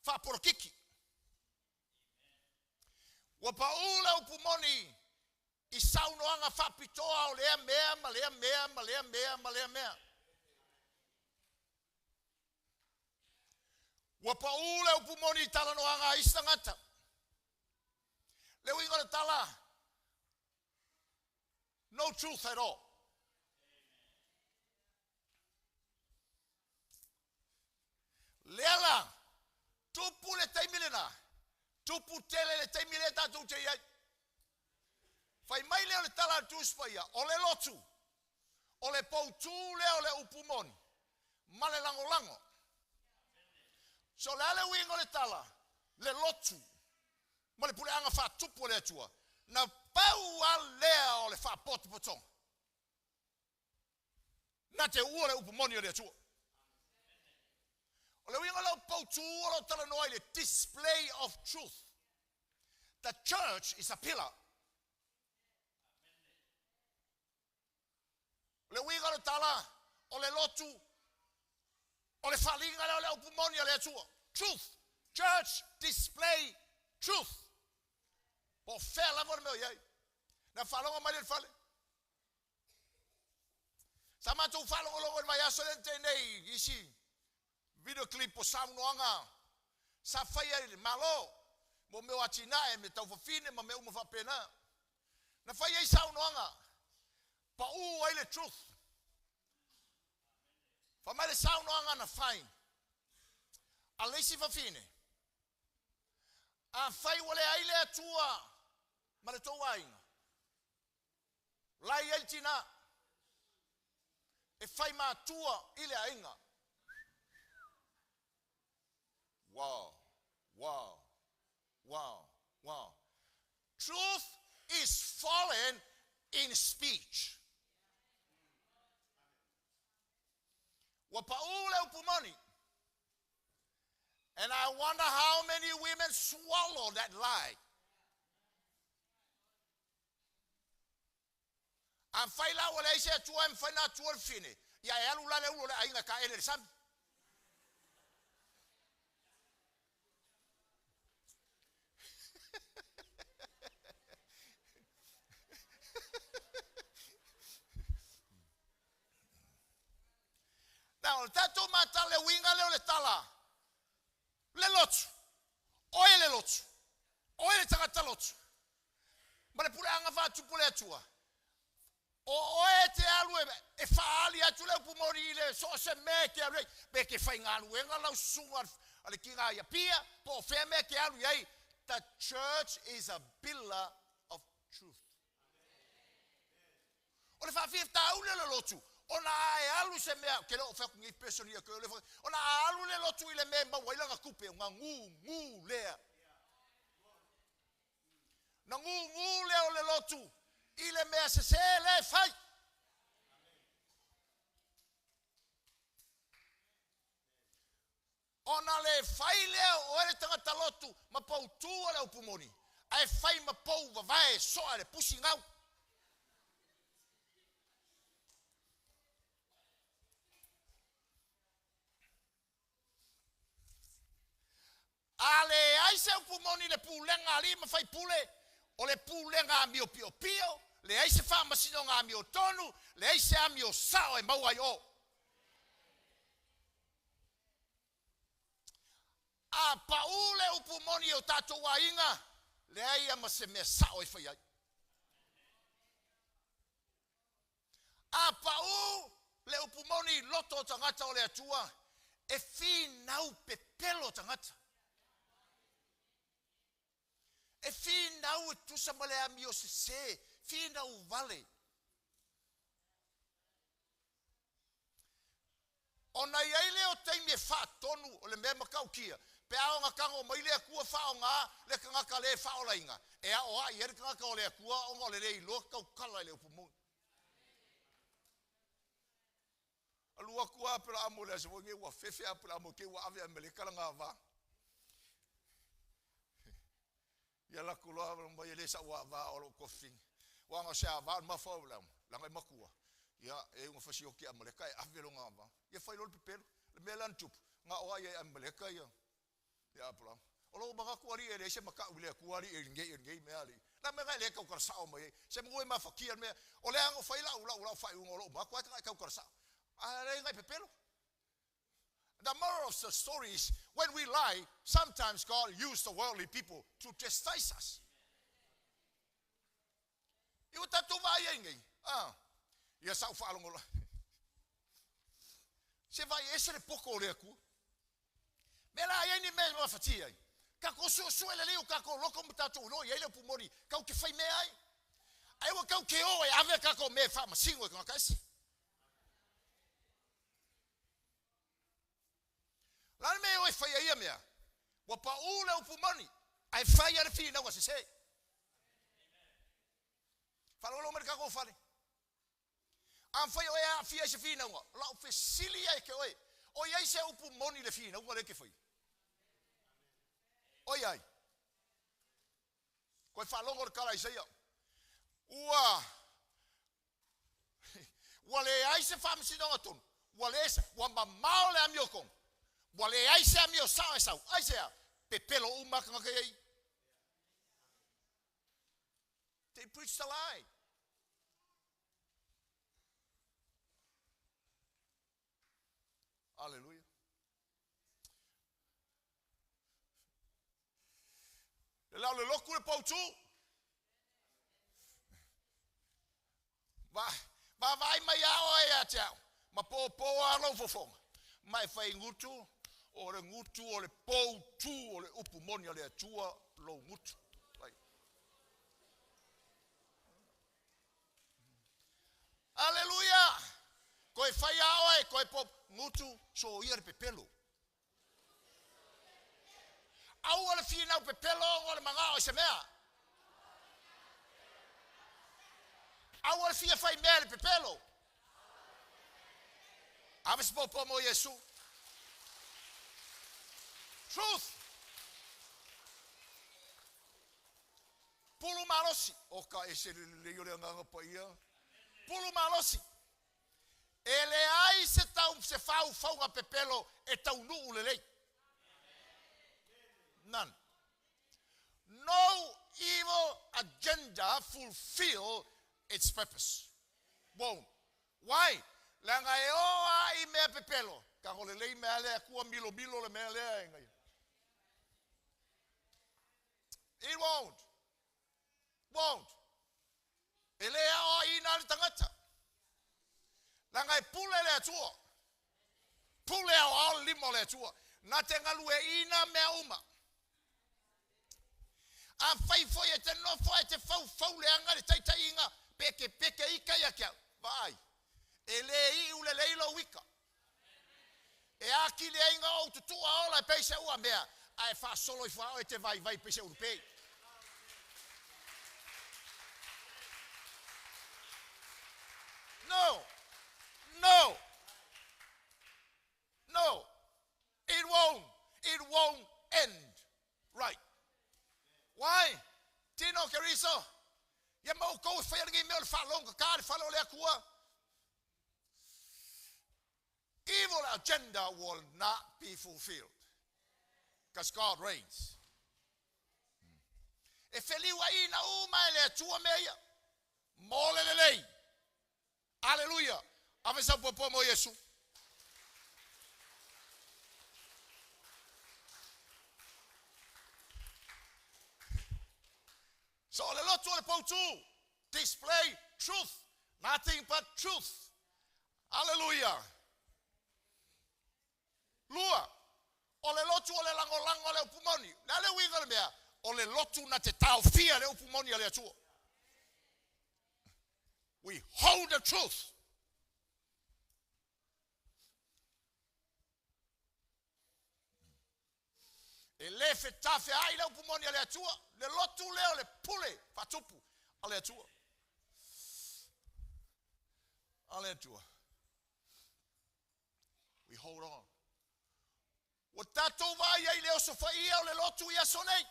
whaporokiki. Wa paule upumoni I saunoanga whapitoa o lea mea, ma lea mea, ma lea mea, ma lea mea. Wa paule upumoni I talanoanga I stangata. Leo ingona tala. No truth at all. Leala, tupu le taimilena, tupu tele le taimile tatu te iai. Fai mai leo le tala tuuspaia, o le lotu, o le poutu leo le upumoni, ma le lango lango. So le ale wingo le tala, le lotu, ma le pule anga wha tupu le atua, na pau a lea o le wha potu potong. Na te ua le upumoni o le atua. The display of truth. The church is a pillar. Le winga le tala, o le lotu, o le falinga le upumoni le atua. Truth. Church display truth. Po fair la vor meu yai. Na falonga mai le fale. Sama tu falonga longo vai aso lente nei isi. Video clip po saunoanga. Sa faya malo. Mo meu atina e me tau fine ma meu mo fa pena. Na faya saunoanga. Pa u ai le truth. Fa mai le saunoanga na fine. Alesi fa fine. A fai wale ai le atua. Ma le tau ainga. Lai ai tina. E fai ma atua ile ainga. Wow, wow, wow, wow. Truth is fallen in speech. Wapaule upumoni. And I wonder how many women swallow that lie. And faila wale ise tua and faina tua fine. Ya elula le ule ainga ka ele sam. Now, tato mata le winga le tala. Le lotu. Oe le lotu. Oe le tangata lotu. Ma le pule anga fa tupule atua. Oe te alue e faali atu le upumori le so se me ke alue. Be ke fai ngā luenga lau sunga ale ki ngā ia pia. Po fe me ke alue ai. The church is a pillar of truth. O le fa fifta ule le lotu. Ona ai alu se mea ke lo fa kungi personia ke le ona alu le lotu ile me ba waila nga kupe nga ngu lea na ngu le o le lotu ile me se le fai ona le fai le o le tanga lotu ma pau tu le upumoni ai fai ma pau va vai so ale pushing out. Ale ai se upumoni le pulenga ali ma fai pule o le pulenga mio pio pio le ai se fa masino nga mio tonu le ai se amio sao e mau ai o a paule upumoni o tato wainga le ai ama se me sao e fai ai a pau le upumoni loto tangata o le atua e fi nau pepelo tangata. E fina u tu sa male amio se fina u vale. Ona ia le o taimi e fa tonu o le me makau kia. Pe ao nga kango mai le kua fa o nga le kanga ka le fa o lainga. E a o a i kanga ka o le kua o nga le rei lo kau kala le upumoni. Alua kua pela amo le se wonge wa fefe a pela amo ke wa ave me le kala nga va. Ia la kula mai le sa wa va o ko fing. Wa nga sa va ma fo la ngai makua. Ia e ngo fasio ki amaleka e avelo nga va. Ia fai lo pepelo le melan tup nga o ai amaleka ia. Ia pula. O lo baka kuari e se maka ule kuari e ngei me ali. La me le ka ukar sa o mai. Se mo ma fakia me o le ngo fai la ula fai ngo lo ba kwa ka ukar sa. A ngai pepelo. The moral of the story is, when we lie, sometimes God uses the worldly people to chastise us. You tatu vai ngai. Ia sa fa longola. Se vai esse le poko le ku. Mela ia ni me ma fatia. Ka ko so ele leo ka ko loko mtatu no ia le pumori. Ka o ke fai me ai. Ai wa ka o ke o e ave ka ko me fa ma singo ka kasi. La me o fai ia mea. Wa pa ule o pumoni. Ai fai ia fi na wa se sei. Fa lo merka ko fale. Am fai o ia fi se fi na wa. La o fe silia e ke oi. O ia se o pumoni le fi na wa le ke fai. O ia. Ko fa lo ngor kala ia. Ua. Wale ai se fam si no ton. Wale se wa ma mau le amiokong. Wale ai se amio sa e sau. Ai se a. Pepelo umak ngake ai. They preach the lie. Hallelujah. Le loku le pautu. Vai mai ao e a tau. Ma po alo fofong. Mai fai ngutu. O le ngutu, o le pautu, o le upumoni o le atua, lo ngutu. Aleluia! Koe fai ao e koe pop ngutu so ia le pepelo. Au le fina o pepelo o le mangao e se mea. Au le fia fai mea le pepelo. Aves popo mo Yesu. Truth. Pulu malosi. Oka ese le yore nganga pa ia. Pulu malosi. Ele ai se tau se fau nga pepelo e tau nu lelei. None. No evil agenda fulfill its purpose. Won't. Why? Langa e oa i mea pepelo. Ka ho lelei mea lea kua milo le mea lea ingai. It won't. Won't. Ele o ina le tangata. Langa e pule le atua. Pule o limo le atua. Na te ngalu e ina mea uma. A fai foi e te no foi te fau le anga le tai inga. Peke ika ia kia. Vai. Ele i ule leilo wika. E aki le inga o tutua ola e peise ua mea. Ai fa solo i fa o e te vai peise urupei. No. It won't end right. Why? Tino Cariso. Ye mo ko fa ngi me fa longa ka fa lo le akua. Evil agenda will not be fulfilled. Because God reigns. E feliwa ina uma le tua meia. Mole le lei. Hallelujah. Avesa popo mo Yesu. So le lotu le pautu display truth, nothing but truth. Hallelujah. Lua. O le lotu o le lango le upumoni. Na le winga le mea. O le lotu na te tau fia le upumoni le atua. We hold the truth. E le fetafe ai le upumoni le atua. Le lotu leo le pule fatupu ale atua. Ale atua. We hold on. O tatou vai ai leo sofa ia o le lotu ia sonei.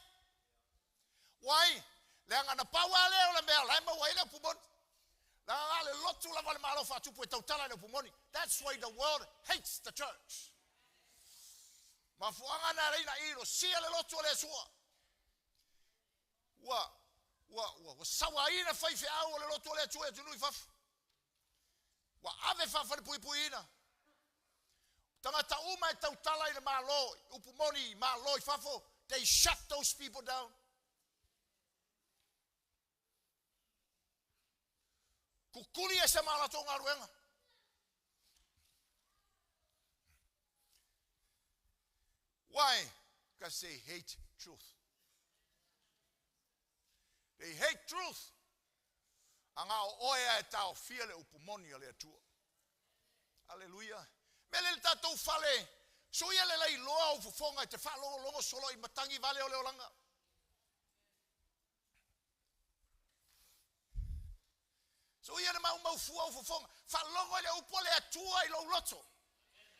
Wai, le ngana pawa le o le mea lai mawai le pumoni. La le lotu la vale malo fa tupu e tautala le pumoni. That's why the world hates the church. Mafuanga na reina iro, sia le lotu le sua. Wa sawa ina fai fe au le lotu le sua e tunui fafu. Wa ave fafa le pui pui ina. Tangata uma e tautala i le malo, upumoni malo I fafo, they shut those people down. Kukuri e se malatonga ruenga. Why? Because they hate truth. They hate truth. Anga oea e tau fia le upumoni le atua. Hallelujah. Mele le tatou fale. So ia le lei loa o fufonga te fa longo solo I matangi vale o leolanga. So ia le mau fua o fufonga. Fa longo le upo le atua I lo loto.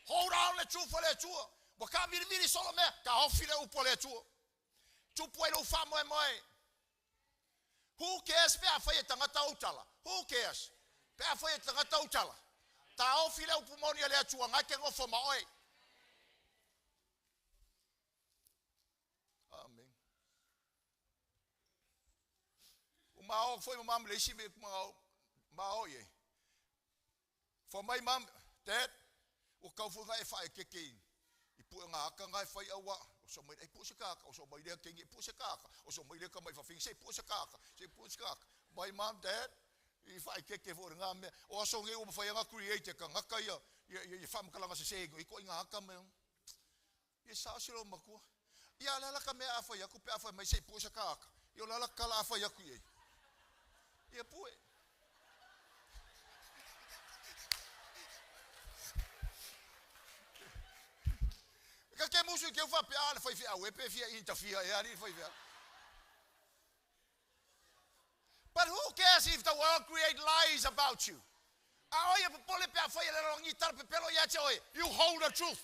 Hold on le truth le atua. Bo ka miri solo mea. Ka hofi le upo le atua. Tupu e lo fa moe moe. Who cares? Pe a fai tangata utala. Who cares? Pe a fai tangata utala. Ta hofi le upumoni le atua. Ngai ke ngofo maoe. Amen. Umao foi mamam le isi me mao ye. For my mom, Dad, o kau fu ngai fai keke. I pu nga aka ngai fai awa. O so mai pu se kaka, o so mai le kengi pu se kaka. O so mai le ka mai fa fing se pu se kaka. Se pu se kaka. My mom, Dad, I fai keke for nga me. O so nge o fai nga create ka nga ka ya. Ye fam kala nga se sego. I ko nga aka me. Ye sa silo maku. Ia lala ka mea afa yaku pe afa mai sei pusa kaka. Ia lala kala afa yaku ye. Ia pue. Ka ke musu ke fa pe ala fa fia we pe fia interfere ya ni fa fia. But who cares if the world create lies about you? Aoya pole pe afa ya lo ngi tar pe pelo ya choe. You hold the truth.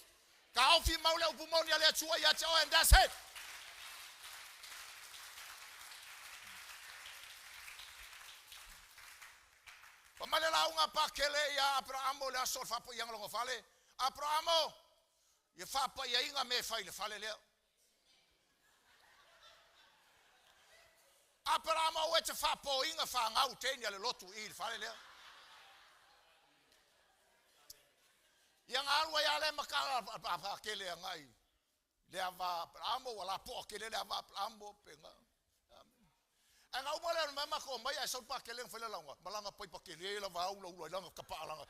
Ka ofi maule upumoni ya le chua ya choe and that's it. Pamale la unga pakele ya Abrahamo la sol fa po yang lo fale. Abrahamo ye fa pa ya inga me fa le fale le. Abrahamo we te fa po inga fa ngau tenia le lotu I fale le. Yang alwa ya le makala pakele ngai. Le ava Abrahamo wala po kele le ava Abrahamo penga. Ang au mole mama ko mai ai sol pa keleng fele longa malanga poi pa kele la va ulo langa kapa langa.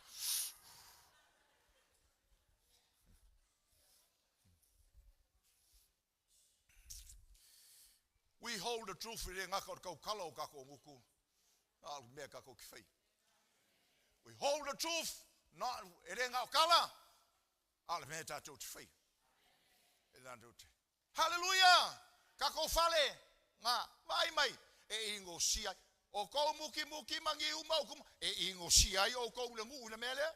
We hold the truth in ngaka ko kalo ka ko nguku al me ka ko kifai. We hold the truth not erenga kala al me ta to kifai. Hallelujah. Ka ko fale nga vai mai e ingo sia o ko muki mangi uma o e ingo sia o ko le mu le mele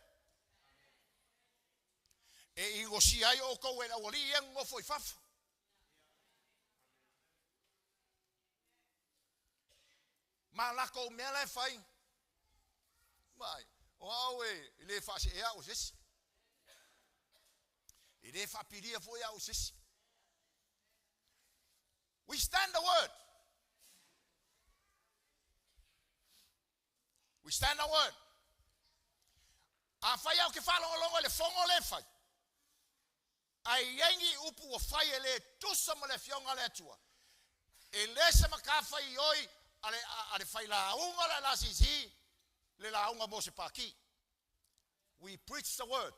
e ingo sia o ko e la wali ngo foi faf ma la ko mele fai mai o awe ile fa se ya o ses ile fa pidia foi ya o ses. We stand the word. We stand the word. A fai au ke falo longo le fongo le fai. Ai yengi upu o fai le tusa mo le fionga le atua. E le se makafa I oi ale fai la unga la sisi le la unga mo se paki. We preach the word.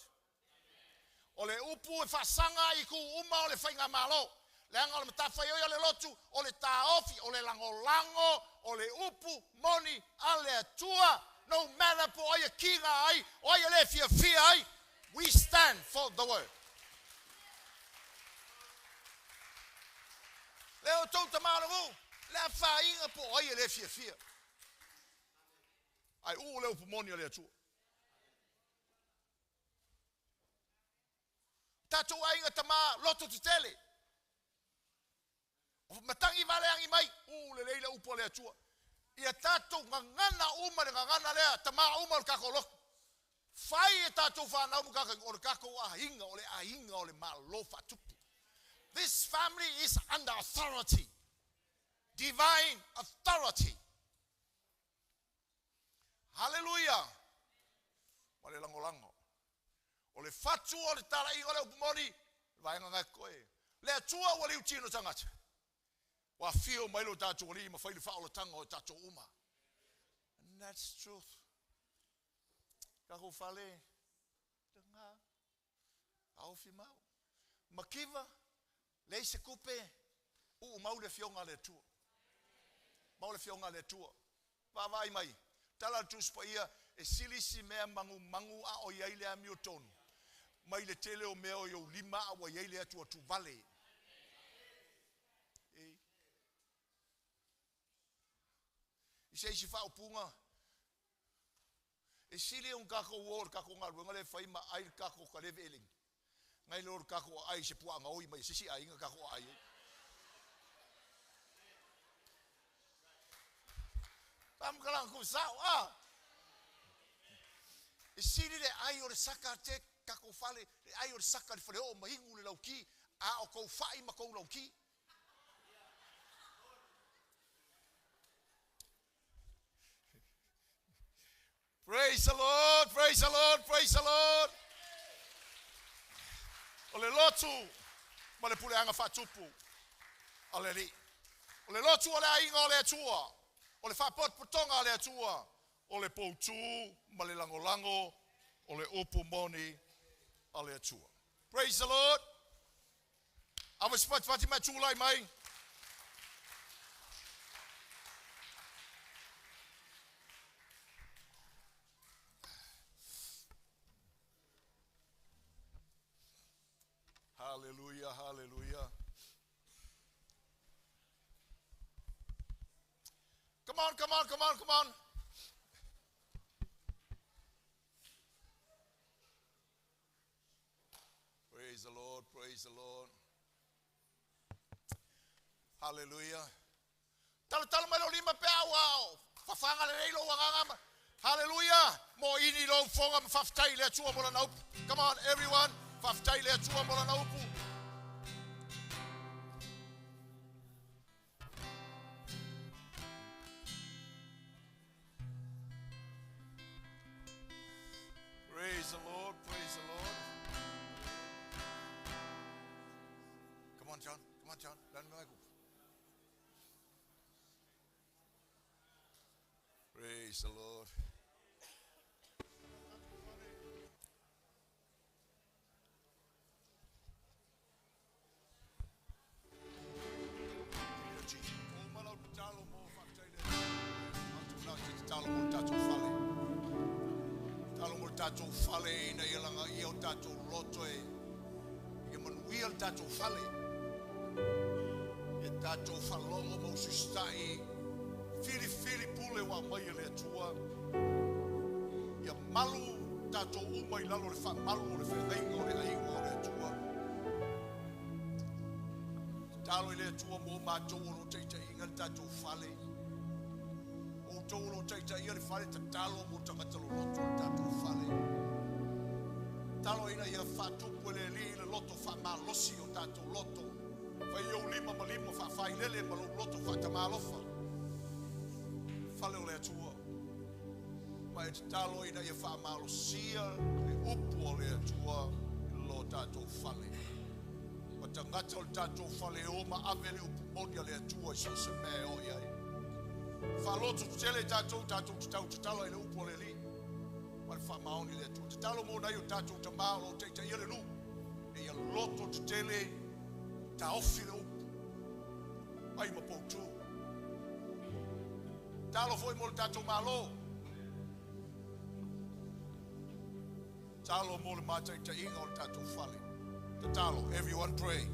O le upu e fasanga I ku uma o le fai ngamalo. Le anga o le matafa oi le lotu o le taofi o le lango o le upu moni ale atua. No matter po oia kinga ai, oia le fia ai, we stand for the word. Leo tau tamarangu, le whainga po oia le fia. Ai leo pumoni le atua. Tatu ainga tama loto te tele. Matangi maleangi mai, le leila upo le atua. Ia tatou ngangana uma le ngangana lea, tama uma le kakolok. Fai e tatou whanau mukaka, o le kako ahinga, o le malofa tupu. This family is under authority. Divine authority. Hallelujah. Wale lango. O le fatu o le tala ingo le upumoni, vaenga ngai koe. Le atua wale utino tangata. Wa fio mailo tatou wali ma faili fa o tanga o tatou uma. And that's truth. Kako fale. Tanga. Au fi mau. Makiva. Le se kupe. Mau le fionga le tua. Mau le fionga le tua. Vai mai. Tala tu spaia e silisi mea mangu a o iai le amio tonu. Mai le tele o mea o iau lima a o iai le atua tu vale. I se isi whao punga. E sili un kako uor kako ngaru. Ngale whai ma ai kako ka leve eling. Ngai lor kako ai se puanga oi mai sisi ai nga kako ai. Tam kalang ku sao E sili le ai o le saka te kako fale. Le ai o le saka le fale o mahingu le lauki. A o kou whai ma kou lauki. Praise the Lord, praise the Lord, praise the Lord. O le lotu, ma le pule anga whatupu. O le li. O le lotu o le ainga o le atua. O le whapot putonga o le atua. O le poutu, ma le lango. O le upu moni o le atua. Praise the Lord. Awa sipat whati mai tūlai mai. Hallelujah, hallelujah. Come on, come on, come on, come on. Praise the Lord, praise the Lord. Hallelujah. Talo mai lo lima pe au. Fafanga le leilo wanganga. Hallelujah. Mo ini lo fonga mafaftai le atua mo na upu. Come on, everyone. Faftai le atua mo na upu. Praise the Lord, praise the Lord. Come on, John. Come on, John. Dan Michael. Praise the Lord. Tatou fale ina ilanga ia o tatou loto e ia manuia o tatou fale e tatou falongo mo sustai fili pule wa mai le atua ia malu tatou umai lalo le fa malu le whengainga o le aingo o le atua talo i le atua mo mātou o lo teita inga le tatou fale o tolo teita ia le fale tatalo mo tangatalo loto le tatou fale talo ina ia whatupu le li le loto whamalosi o tatou loto whai au lima ma lima whawhai lele ma loto whatamalofa fale o le atua ma e talo ina ia whamalosia le upu o le atua lo tatou fale ma tangata o le tatou fale o ma ave le upu monia le atua so se me o iai Faloto tele tatou talo ele upo le li. Mal fa maoni le tu. Talo mo na yo tatou tamalo te ele lu. E ia loto tele ta ofi le upo. Ai ma poutu. Talo foi mo tatou malo. Talo mo le mata te inga o tatou fale. Talo, everyone pray.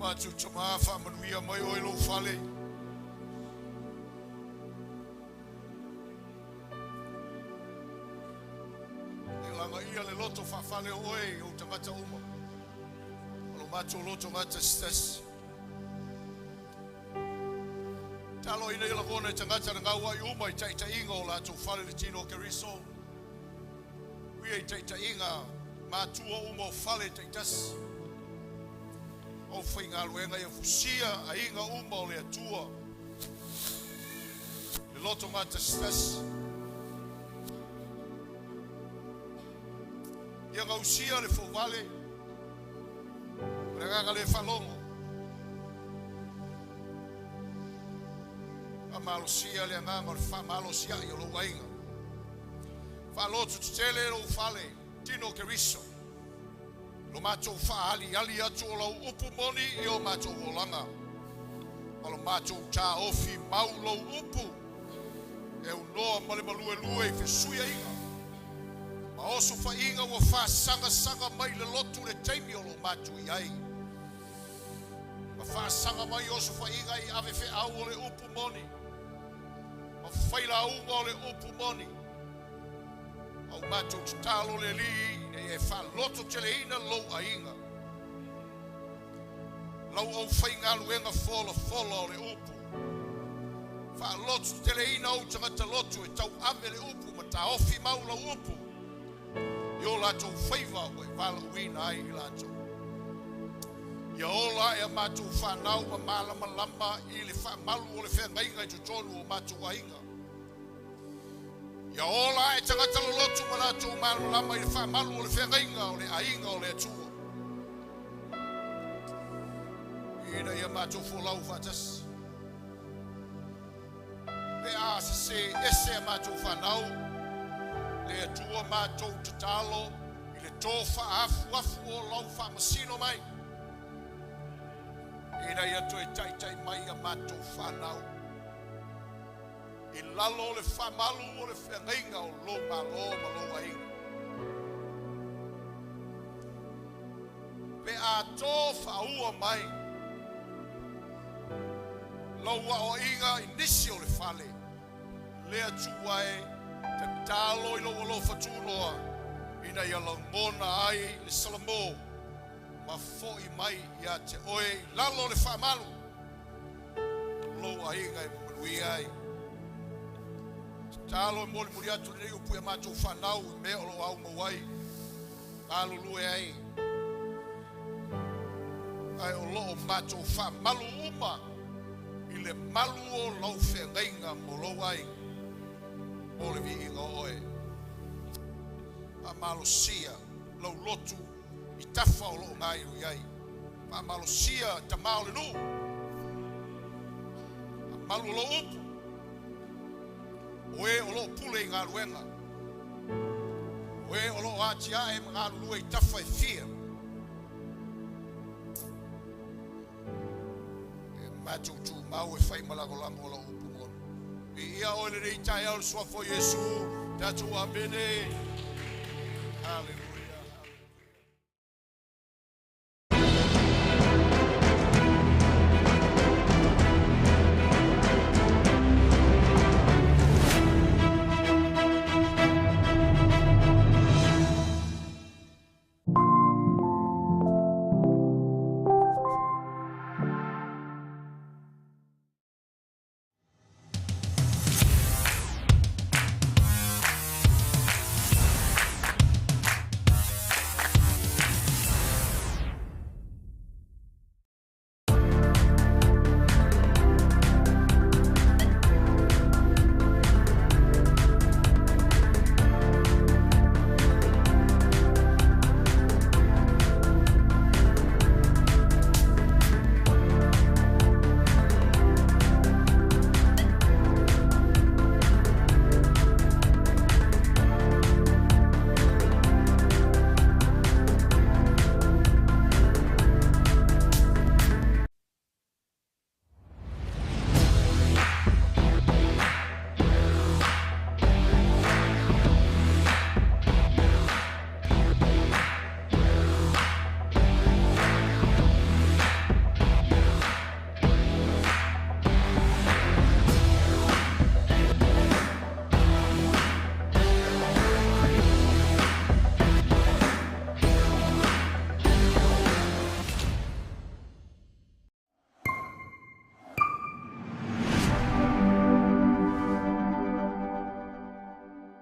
matu tama fa manuia mai o lo fale. E langa ia le loto fa fale oe o tangata uma. Lo matu loto ngata stes. Talo ina ila kona tangata ngawa i uma i taitainga o la tu fale le tino keriso. Ui taitainga matua uma o fale taitas. O whainga luenga ia fusia a inga uma o le atua. Le loto ngata stas. Ia ngausia le fovale. Rengaga le falongo. A malosia le nganga le fa malosia i o lo wainga. Falotu tutele lo fale. Tino keriso. Lo macho fa ali atu o lau upu moni i o macho o langa. O lo macho cha ofi mau lau upu. E unoa male malue lue i fesuia inga. Ma oso fa inga wa fa sanga mai le lotu le teimi o lo macho i ai. Ma fa sanga mai oso fa inga i ave fe au o le upu moni. Ma faila unga o le upu moni. Au macho talo le li e fa loto teleina lo ainga. Lau au whainga luenga fola o le upu. Fa loto teleina au tangata loto e tau ame le upu ma ta ofi mau la upu. Yo la tau whaiva o e vala uina ai i la tau. Ia ola e mato whanau ma malama lama i le wha malu o le whengainga i tutonu o mato ainga. Ia ola e tangata lo lotu malato malu lama i le wha malu o le whengainga o le ainga o le atua. Ina ia mato wholau whatas. Le a se ese a mato whanau. Le atua mato tatalo i le tofa afu o lau wha masino mai. Ina ia to e tai mai a mato whanau. I lalo le whamalu o le whengainga o lo malo ainga. Pe a tō whaua mai. Laua o inga inisi o le whale. Lea tuae te talo i loa lo whatunoa. Ina ia langona ai le salamo. Ma fo'i mai ia te oe lalo le whamalu. Lo ainga e manui ai. Talo e moli muri atu le upu e matou whanau i mea o lo au mawai. Talo lue ai. Ai o lo o matou whamalu uma. I le malu o lau whengainga mo lo ai. O le vi inga oe. A malosia lau lotu. I tafa o loo ngai ui ai. Ma malosia ta mao le nu. Malu lo upu. Oe o loo pule i ngā ruenga. Oe o loo atia e ngā rue i tafa e fia. E matutu mau e whai malagolango o loo upu mon. I ia oe le rei tai al suafo Yesu. Tatu amene. Hallelujah.